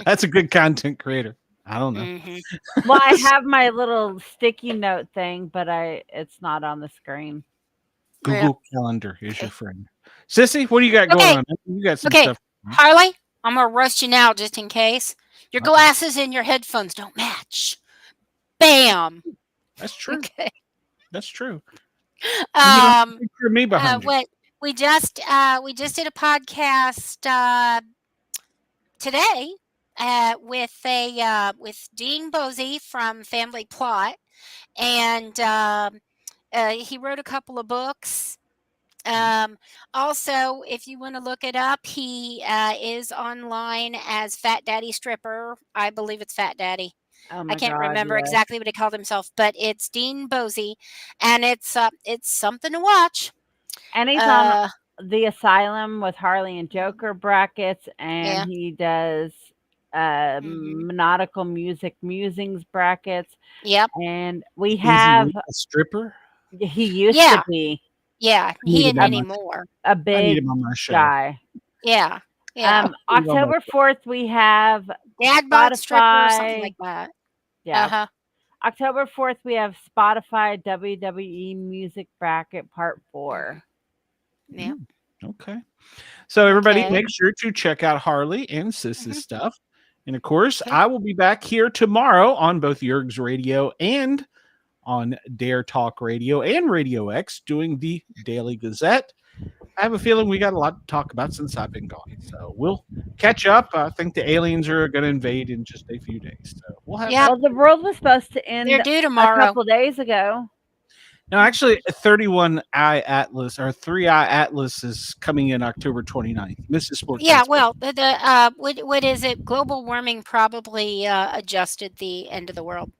That's a good content creator. I don't know. Mhm. Well, I have my little sticky note thing, but it's not on the screen. Google Calendar is Okay. your friend. Sissy, what do you got going Okay. on? You got some Okay, stuff. Harley, I'm gonna roast you now just in case. Your Uh-oh. glasses and your headphones don't match. Bam. That's true. Okay. That's true. You don't have a Um, picture of me behind you. what we just did a podcast today with Dean Bosey from Family Plot, and he wrote a couple of books. Also, if you want to look it up, he is online as Fat Daddy Stripper. I believe it's Fat Daddy. Oh my I can't God, remember yes. exactly what he called himself, but it's Dean Bosey, and it's something to watch. And he's on the Asylum with Harley and Joker brackets, and Yeah. he does Nautical Music Musings brackets. Yep. And we Is have he a stripper? he used Yeah. to be Yeah, need he him isn't on my- anymore. a I need big him on my show. guy. Yeah. Yeah. October 4th we have Dad bought stripper or something Spotify. like that. Yeah. Uh-huh. October 4th we have Spotify WWE Music Bracket Part 4. Yeah. Okay. So everybody, Okay. make sure to check out Harley and Sis's stuff. And of course, Okay. I will be back here tomorrow on both Yerg's Radio and on Dare Talk Radio and Radio X doing the Daily Gazette. I have a feeling we got a lot to talk about since I've been gone. So we'll catch up. I think the aliens are going to invade in just a few days. So we'll have Yeah. Well, the world was supposed to end They're due a tomorrow. couple days ago. No, actually, a 31-eye Atlas or 3-eye Atlas is coming in October 29th. Mrs. Sports. Yeah, well, what is it? Global warming probably adjusted the end of the world.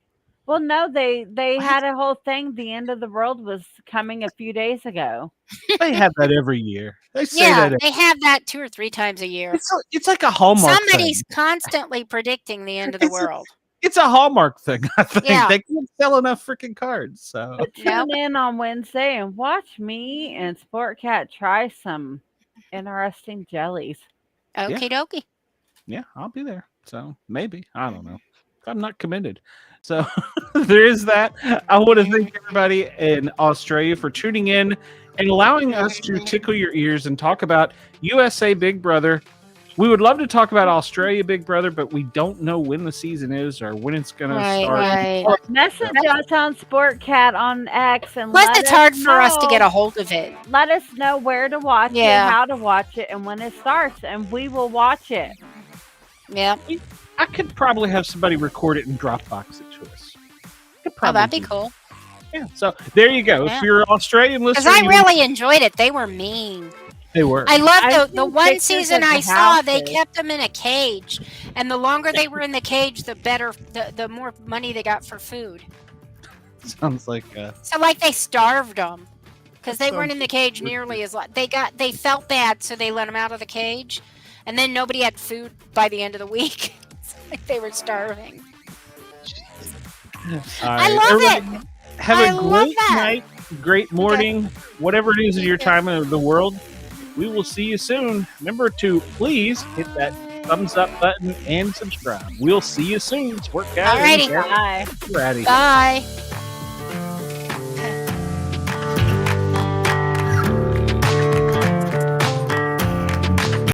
Well, no, they had a whole thing. The end of the world was coming a few days ago. They have that every year. They say Yeah, that. they have that 2 or 3 times a year. It's like a Hallmark Somebody's thing. constantly predicting the end of the world. It's a Hallmark thing, I think. Yeah. They can't sell enough freaking cards. So But tune in on Wednesday and watch me and Sport Cat try some interesting jellies. Okie dokie. yeah, I'll be there. So maybe. I don't know. I'm not committed. So there is that. I want to thank everybody in Australia for tuning in and allowing us to tickle your ears and talk about USA Big Brother. We would love to talk about Australia Big Brother, but we don't know when the season is or when it's going to start. Right. Message us on Sport Cat on X and Plus, let it's us hard for us to know- get a hold of it. Let us know where to watch Yeah. it, how to watch it, and when it starts, and we will watch it. Yeah. I could probably have somebody record it and Dropbox it to us. Oh, that'd be cool. Yeah. So there you go. Yeah. If you're an Australian Because listener, I really enjoyed it. They were mean. they were. I I loved the seen one pictures season of the I saw. They houses. kept them in a cage, and the longer they were in the cage, the better, the more money they got for food. Sounds like So, like, they starved them because they That weren't in the cage nearly as long. They felt bad, so they let them out of the cage, and then nobody had food by the end of the week. It's like they were starving. all I right, love everybody, it. Have I a love great that. night. great morning, whatever it is in your time of the world. We will see you soon. Remember to please hit that thumbs up button and subscribe. We'll see you soon. Sportcast. Alrighty. Bye. We're out of here. Bye.